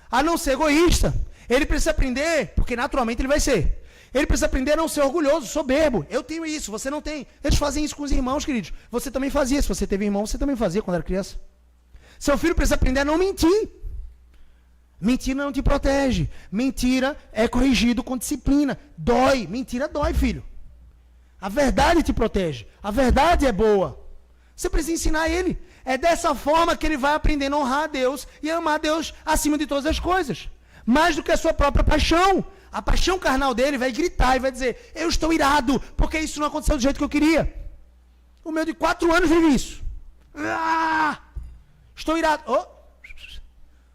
a não ser egoísta. Ele precisa aprender, porque naturalmente ele vai ser. Ele precisa aprender a não ser orgulhoso, soberbo. Eu tenho isso, você não tem. Eles fazem isso com os irmãos, queridos. Você também fazia. Se você teve irmão, você também fazia quando era criança. Seu filho precisa aprender a não mentir. Mentira não te protege. Mentira é corrigido com disciplina. Dói. Mentira dói, filho. A verdade te protege. A verdade é boa. Você precisa ensinar ele. É dessa forma que ele vai aprendendo a honrar a Deus e a amar a Deus acima de todas as coisas. Mais do que a sua própria paixão. A paixão carnal dele vai gritar e vai dizer, eu estou irado, porque isso não aconteceu do jeito que eu queria. O meu de 4 anos vive isso. Estou irado. Oh.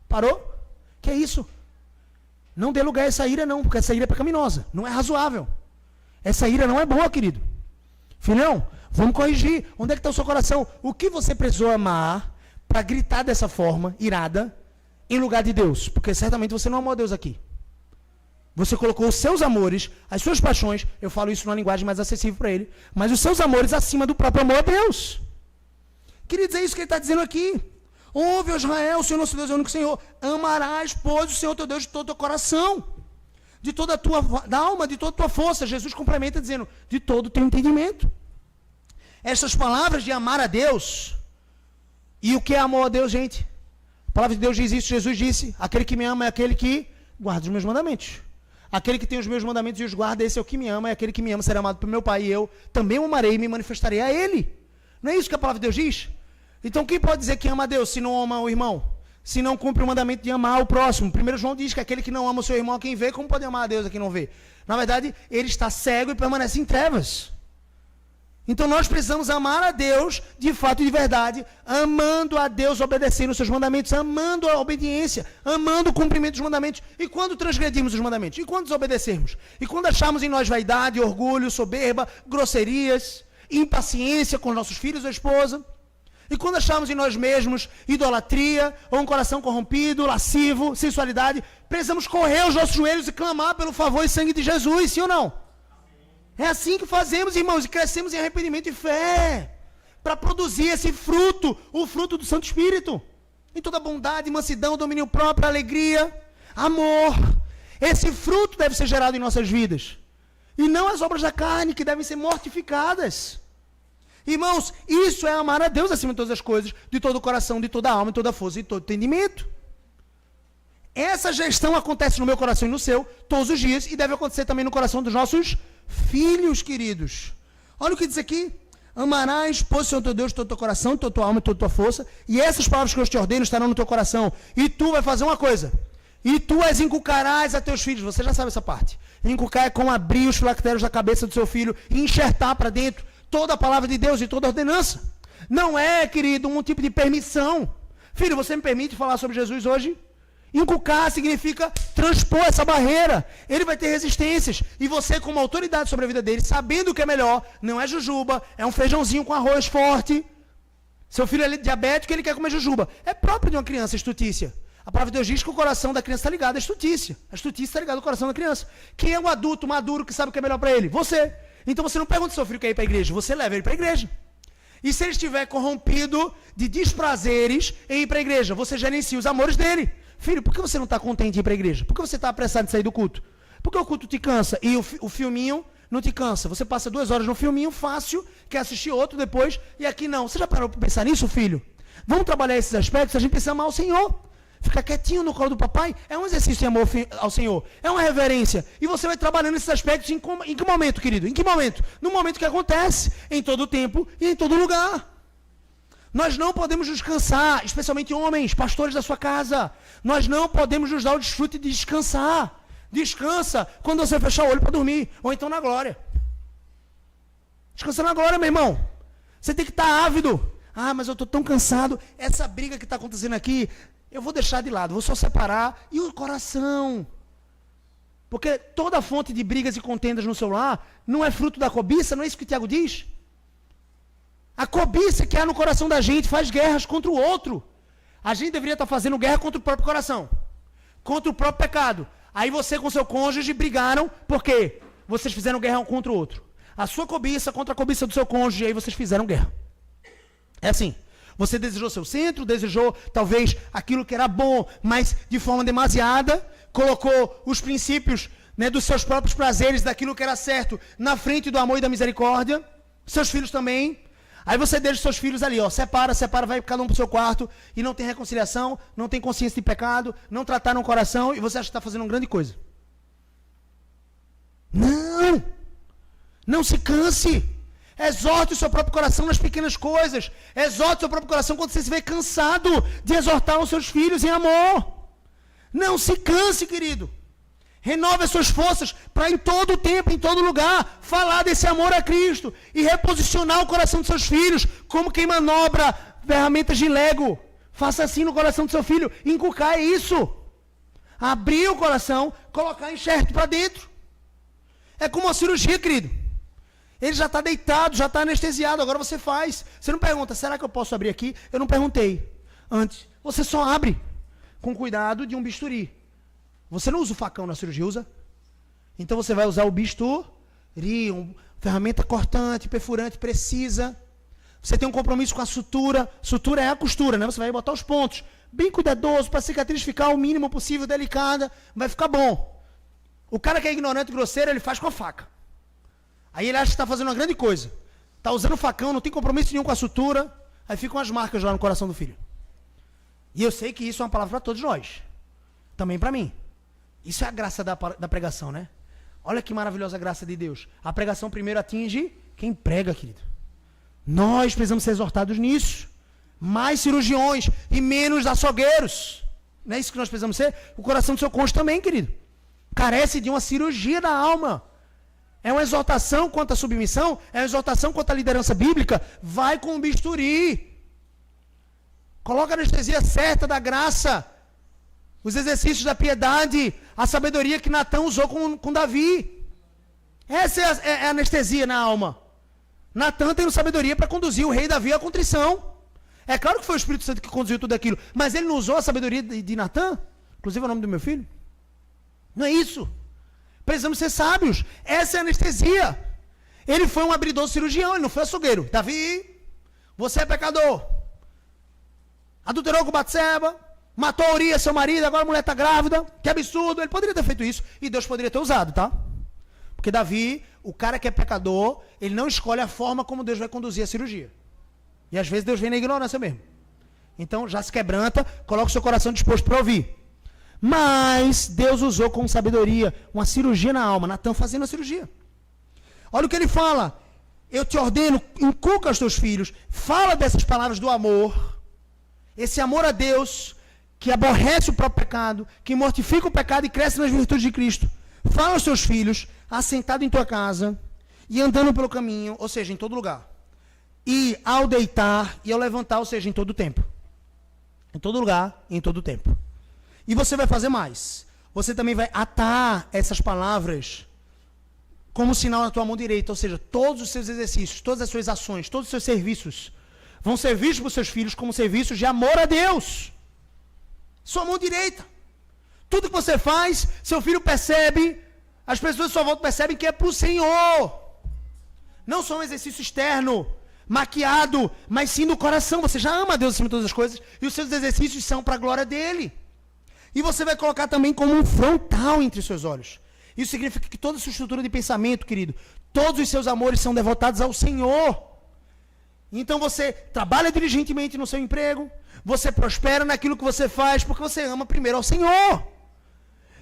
Parou? Que é isso? Não dê lugar a essa ira não, porque essa ira é pecaminosa. Não é razoável. Essa ira não é boa, querido. Filhão, vamos corrigir. Onde é que está o seu coração? O que você precisou amar para gritar dessa forma, irada, em lugar de Deus? Porque certamente você não amou a Deus aqui. Você colocou os seus amores, as suas paixões, eu falo isso numa linguagem mais acessível para ele, mas os seus amores acima do próprio amor a Deus. Queridos, é isso que ele está dizendo aqui. Ouve, ó Israel, o Senhor nosso Deus é o único Senhor. Amarás, pois, o Senhor teu Deus de todo o teu coração, de toda a tua alma, de toda a tua força. Jesus complementa dizendo, de todo o teu entendimento. Essas palavras de amar a Deus, e o que é amor a Deus, gente? A palavra de Deus diz isso, Jesus disse, aquele que me ama é aquele que guarda os meus mandamentos. Aquele que tem os meus mandamentos e os guarda, esse é o que me ama, e aquele que me ama será amado por meu Pai, e eu também o amarei e me manifestarei a Ele. Não é isso que a palavra de Deus diz? Então quem pode dizer que ama a Deus se não ama o irmão? Se não cumpre o mandamento de amar o próximo? 1 João diz que aquele que não ama o seu irmão a quem vê, como pode amar a Deus a quem não vê? Na verdade, ele está cego e permanece em trevas. Então nós precisamos amar a Deus de fato e de verdade, amando a Deus, obedecendo os seus mandamentos, amando a obediência, amando o cumprimento dos mandamentos. E quando transgredirmos os mandamentos? E quando desobedecermos? E quando acharmos em nós vaidade, orgulho, soberba, grosserias, impaciência com nossos filhos ou esposa? E quando acharmos em nós mesmos idolatria, ou um coração corrompido, lascivo, sensualidade, precisamos correr os nossos joelhos e clamar pelo favor e sangue de Jesus, sim ou não? É assim que fazemos, irmãos, e crescemos em arrependimento e fé, para produzir esse fruto, o fruto do Santo Espírito, em toda bondade, mansidão, domínio próprio, alegria, amor. Esse fruto deve ser gerado em nossas vidas, e não as obras da carne que devem ser mortificadas. Irmãos, isso é amar a Deus acima de todas as coisas, de todo o coração, de toda a alma, de toda a força e de todo o entendimento. Essa gestão acontece no meu coração e no seu, todos os dias, e deve acontecer também no coração dos nossos filhos, queridos. Olha o que diz aqui. Amarás, pois, o Senhor teu Deus, de todo o teu coração, de toda a tua alma e de toda a tua força, e essas palavras que eu te ordeno estarão no teu coração, e tu vai fazer uma coisa, e tu as inculcarás a teus filhos. Você já sabe essa parte. Inculcar é como abrir os filactérios da cabeça do seu filho e enxertar para dentro toda a palavra de Deus e toda a ordenança. Não é, querido, um tipo de permissão. Filho, você me permite falar sobre Jesus hoje? Inculcar significa transpor essa barreira. Ele vai ter resistências. E você, como autoridade sobre a vida dele, sabendo o que é melhor, não é jujuba, é um feijãozinho com arroz forte. Seu filho é diabético e ele quer comer jujuba. É próprio de uma criança, estutícia. A palavra de Deus diz que o coração da criança está ligado à estutícia. A estutícia está ligada ao coração da criança. Quem é um adulto maduro que sabe o que é melhor para ele? Você. Então você não pergunta se seu filho quer ir para a igreja, você leva ele para a igreja. E se ele estiver corrompido de desprazeres em ir para a igreja, você gerencia os amores dele. Filho, por que você não está contente de ir para a igreja? Por que você está apressado de sair do culto? Por que o culto te cansa e o filminho não te cansa? Você passa 2 horas no filminho fácil, quer assistir outro depois, e aqui não. Você já parou para pensar nisso, filho? Vamos trabalhar esses aspectos, a gente precisa amar o Senhor. Ficar quietinho no colo do papai é um exercício de amor ao Senhor. É uma reverência. E você vai trabalhando esses aspectos em que momento, querido? Em que momento? No momento que acontece. Em todo tempo e em todo lugar. Nós não podemos nos cansar, especialmente homens, pastores da sua casa. Nós não podemos nos dar o desfrute de descansar. Descansa quando você fechar o olho para dormir. Ou então na glória. Descansa na glória, meu irmão. Você tem que estar ávido. Ah, mas eu estou tão cansado. Essa briga que está acontecendo aqui, eu vou deixar de lado. Vou só separar. E o coração? Porque toda fonte de brigas e contendas no seu lar não é fruto da cobiça, não é isso que o Tiago diz? A cobiça que há no coração da gente faz guerras contra o outro. A gente deveria estar fazendo guerra contra o próprio coração. Contra o próprio pecado. Aí você com seu cônjuge brigaram, por quê? Vocês fizeram guerra um contra o outro. A sua cobiça contra a cobiça do seu cônjuge, aí vocês fizeram guerra. É assim. Você desejou seu centro, desejou talvez aquilo que era bom, mas de forma demasiada, colocou os princípios, né, dos seus próprios prazeres, daquilo que era certo, na frente do amor e da misericórdia. Seus filhos também. Aí você deixa seus filhos ali, ó, separa, vai cada um para o seu quarto, e não tem reconciliação, não tem consciência de pecado, não trataram o coração, e você acha que está fazendo uma grande coisa. Não! Não se canse! Exorte o seu próprio coração nas pequenas coisas. Exorte o seu próprio coração quando você se vê cansado de exortar os seus filhos em amor. Não se canse, querido. Renove as suas forças para em todo tempo, em todo lugar, falar desse amor a Cristo e reposicionar o coração dos seus filhos, como quem manobra ferramentas de Lego. Faça assim no coração do seu filho, inculcar isso. Abrir o coração, colocar enxerto para dentro. É como uma cirurgia, querido. Ele já está deitado, já está anestesiado, agora você faz. Você não pergunta, será que eu posso abrir aqui? Eu não perguntei antes. Você só abre com cuidado de um bisturi. Você não usa o facão na cirurgia, usa? Então você vai usar o bisturi, uma ferramenta cortante, perfurante, precisa. Você tem um compromisso com a sutura. Sutura é a costura, né? Você vai botar os pontos. Bem cuidadoso, para a cicatriz ficar o mínimo possível, delicada. Vai ficar bom. O cara que é ignorante e grosseiro, ele faz com a faca. Aí ele acha que está fazendo uma grande coisa. Está usando o facão, não tem compromisso nenhum com a sutura. Aí ficam as marcas lá no coração do filho. E eu sei que isso é uma palavra para todos nós. Também para mim. Isso é a graça da pregação, né? Olha que maravilhosa a graça de Deus. A pregação primeiro atinge quem prega, querido. Nós precisamos ser exortados nisso. Mais cirurgiões e menos açougueiros. Não é isso que nós precisamos ser? O coração do seu cônjuge também, querido. Carece de uma cirurgia da alma. É uma exortação quanto à submissão, é uma exortação quanto à liderança bíblica. Vai com o bisturi. Coloca a anestesia certa da graça. Os exercícios da piedade, a sabedoria que Natã usou com Davi. Essa é a anestesia na alma. Natã tendo sabedoria para conduzir o rei Davi à contrição. É claro que foi o Espírito Santo que conduziu tudo aquilo, mas ele não usou a sabedoria de Natã? Inclusive é o nome do meu filho? Não é isso. Precisamos ser sábios. Essa é a anestesia. Ele foi um abridor cirurgião, ele não foi açougueiro. Davi, você é pecador. Adulterou com Batseba, matou Urias, seu marido, agora a mulher está grávida. Que absurdo. Ele poderia ter feito isso e Deus poderia ter usado, tá? Porque Davi, o cara que é pecador, ele não escolhe a forma como Deus vai conduzir a cirurgia. E às vezes Deus vem na ignorância mesmo. Então já se quebranta, coloca o seu coração disposto para ouvir. Mas Deus usou com sabedoria uma cirurgia na alma. Natã fazendo a cirurgia. Olha o que ele fala. Eu te ordeno, inculca aos teus filhos. Fala dessas palavras do amor. Esse amor a Deus, que aborrece o próprio pecado, que mortifica o pecado e cresce nas virtudes de Cristo. Fala aos teus filhos, assentado em tua casa e andando pelo caminho, ou seja, em todo lugar. E ao deitar e ao levantar, ou seja, em todo tempo. Em todo lugar e em todo tempo. E você vai fazer mais. Você também vai atar essas palavras como sinal na tua mão direita. Ou seja, todos os seus exercícios, todas as suas ações, todos os seus serviços vão ser vistos por seus filhos como serviços de amor a Deus. Sua mão direita. Tudo que você faz, seu filho percebe, as pessoas à sua volta percebem que é para o Senhor. Não só um exercício externo, maquiado, mas sim do coração. Você já ama a Deus acima de todas as coisas e os seus exercícios são para a glória dele. E você vai colocar também como um frontal entre os seus olhos. Isso significa que toda a sua estrutura de pensamento, querido, todos os seus amores são devotados ao Senhor. Então você trabalha diligentemente no seu emprego, você prospera naquilo que você faz, porque você ama primeiro ao Senhor.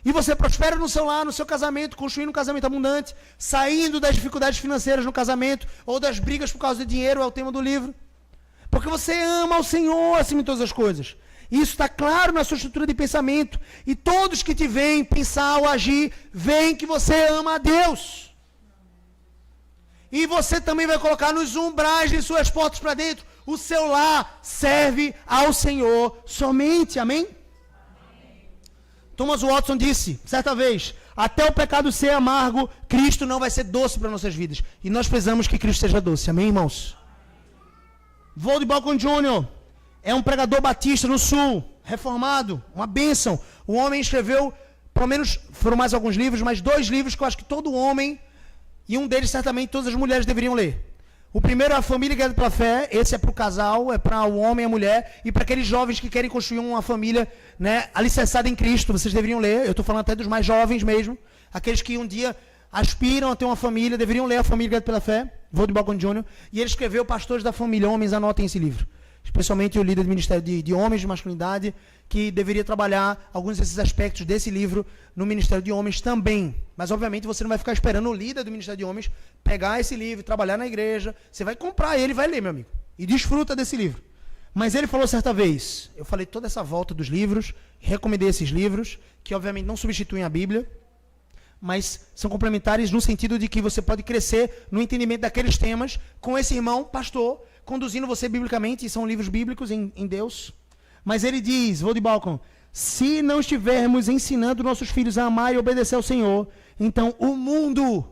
E você prospera no seu lar, no seu casamento, construindo um casamento abundante, saindo das dificuldades financeiras no casamento, ou das brigas por causa de dinheiro, é o tema do livro. Porque você ama ao Senhor acima de todas as coisas. Isso está claro na sua estrutura de pensamento. E todos que te veem pensar ou agir, veem que você ama a Deus. E você também vai colocar nos umbrais de suas portas para dentro. O seu lar serve ao Senhor somente. Amém? Thomas Watson disse, certa vez, até o pecado ser amargo, Cristo não vai ser doce para nossas vidas. E nós precisamos que Cristo seja doce. Amém, irmãos? Voddie Baucham Jr. é um pregador batista no sul, reformado, uma bênção. O homem escreveu, pelo menos, foram mais alguns livros, mas 2 livros que eu acho que todo homem, e um deles certamente todas as mulheres deveriam ler. O primeiro é A Família Guiada pela Fé, esse é para o casal, é para o homem e a mulher, e para aqueles jovens que querem construir uma família, né, alicerçada em Cristo, vocês deveriam ler. Eu estou falando até dos mais jovens mesmo, aqueles que um dia aspiram a ter uma família, deveriam ler A Família Guiada pela Fé, Voddie Baucham Jr., e ele escreveu Pastores da Família, homens, anotem esse livro. Especialmente o líder do Ministério de Homens de Masculinidade, que deveria trabalhar alguns desses aspectos desse livro no Ministério de Homens também. Mas, obviamente, você não vai ficar esperando o líder do Ministério de Homens pegar esse livro, trabalhar na igreja. Você vai comprar ele e vai ler, meu amigo. E desfruta desse livro. Mas ele falou certa vez, eu falei toda essa volta dos livros, recomendei esses livros, que obviamente não substituem a Bíblia, mas são complementares no sentido de que você pode crescer no entendimento daqueles temas com esse irmão, pastor, conduzindo você biblicamente, e são livros bíblicos em Deus. Mas ele diz, Voddie Baucham, se não estivermos ensinando nossos filhos a amar e obedecer ao Senhor, então o mundo,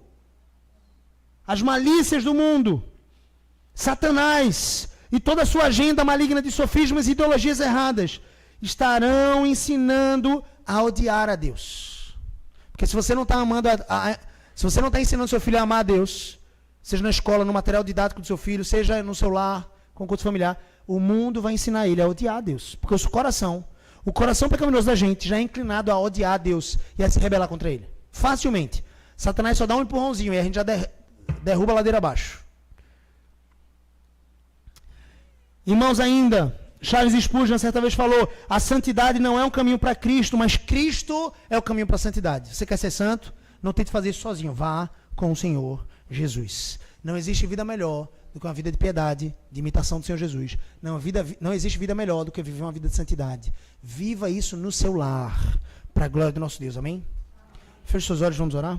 as malícias do mundo, Satanás e toda a sua agenda maligna de sofismas e ideologias erradas estarão ensinando a odiar a Deus. Porque se você não está amando, se você não está ensinando seu filho a amar a Deus, seja na escola, no material didático do seu filho, seja no seu lar, com o culto familiar, o mundo vai ensinar ele a odiar a Deus. Porque o coração pecaminoso da gente já é inclinado a odiar a Deus e a se rebelar contra ele. Facilmente. Satanás só dá um empurrãozinho e a gente já derruba a ladeira abaixo. Irmãos, ainda, Charles Spurgeon certa vez falou, a santidade não é um caminho para Cristo, mas Cristo é o caminho para a santidade. Você quer ser santo? Não tente fazer isso sozinho. Vá com o Senhor Jesus. Não existe vida melhor do que uma vida de piedade, de imitação do Senhor Jesus. Não existe vida melhor do que viver uma vida de santidade. Viva isso no seu lar, para a glória do nosso Deus. Amém? Feche seus olhos, vamos orar.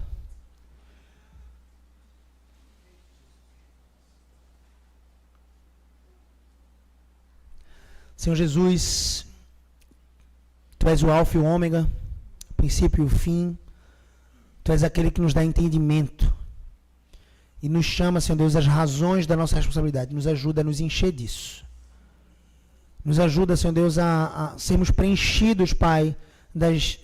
Senhor Jesus, Tu és o alfa e o ômega, o princípio e o fim. Tu és aquele que nos dá entendimento e nos chama, Senhor Deus, as razões da nossa responsabilidade. Nos ajuda a nos encher disso. Nos ajuda, Senhor Deus, a sermos preenchidos, Pai, das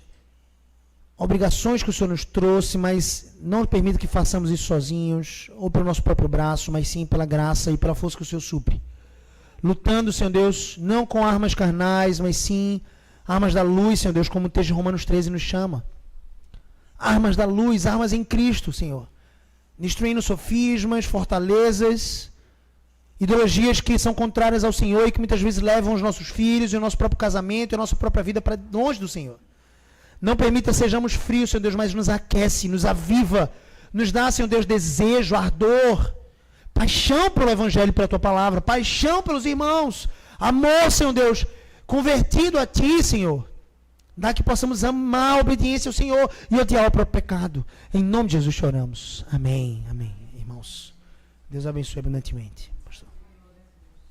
obrigações que o Senhor nos trouxe, mas não permita que façamos isso sozinhos, ou pelo nosso próprio braço, mas sim pela graça e pela força que o Senhor supre. Lutando, Senhor Deus, não com armas carnais, mas sim armas da luz, Senhor Deus, como o texto de Romanos 13 nos chama. Armas da luz, armas em Cristo, Senhor. Destruindo sofismas, fortalezas, ideologias que são contrárias ao Senhor e que muitas vezes levam os nossos filhos e o nosso próprio casamento e a nossa própria vida para longe do Senhor. Não permita sejamos frios, Senhor Deus, mas nos aquece, nos aviva, nos dá, Senhor Deus, desejo, ardor, paixão pelo Evangelho e pela Tua Palavra, paixão pelos irmãos, amor, Senhor Deus, convertido a Ti, Senhor. Dá que possamos amar a obediência ao Senhor e odiar o próprio pecado. Em nome de Jesus choramos. Amém, amém. Irmãos, Deus abençoe abundantemente.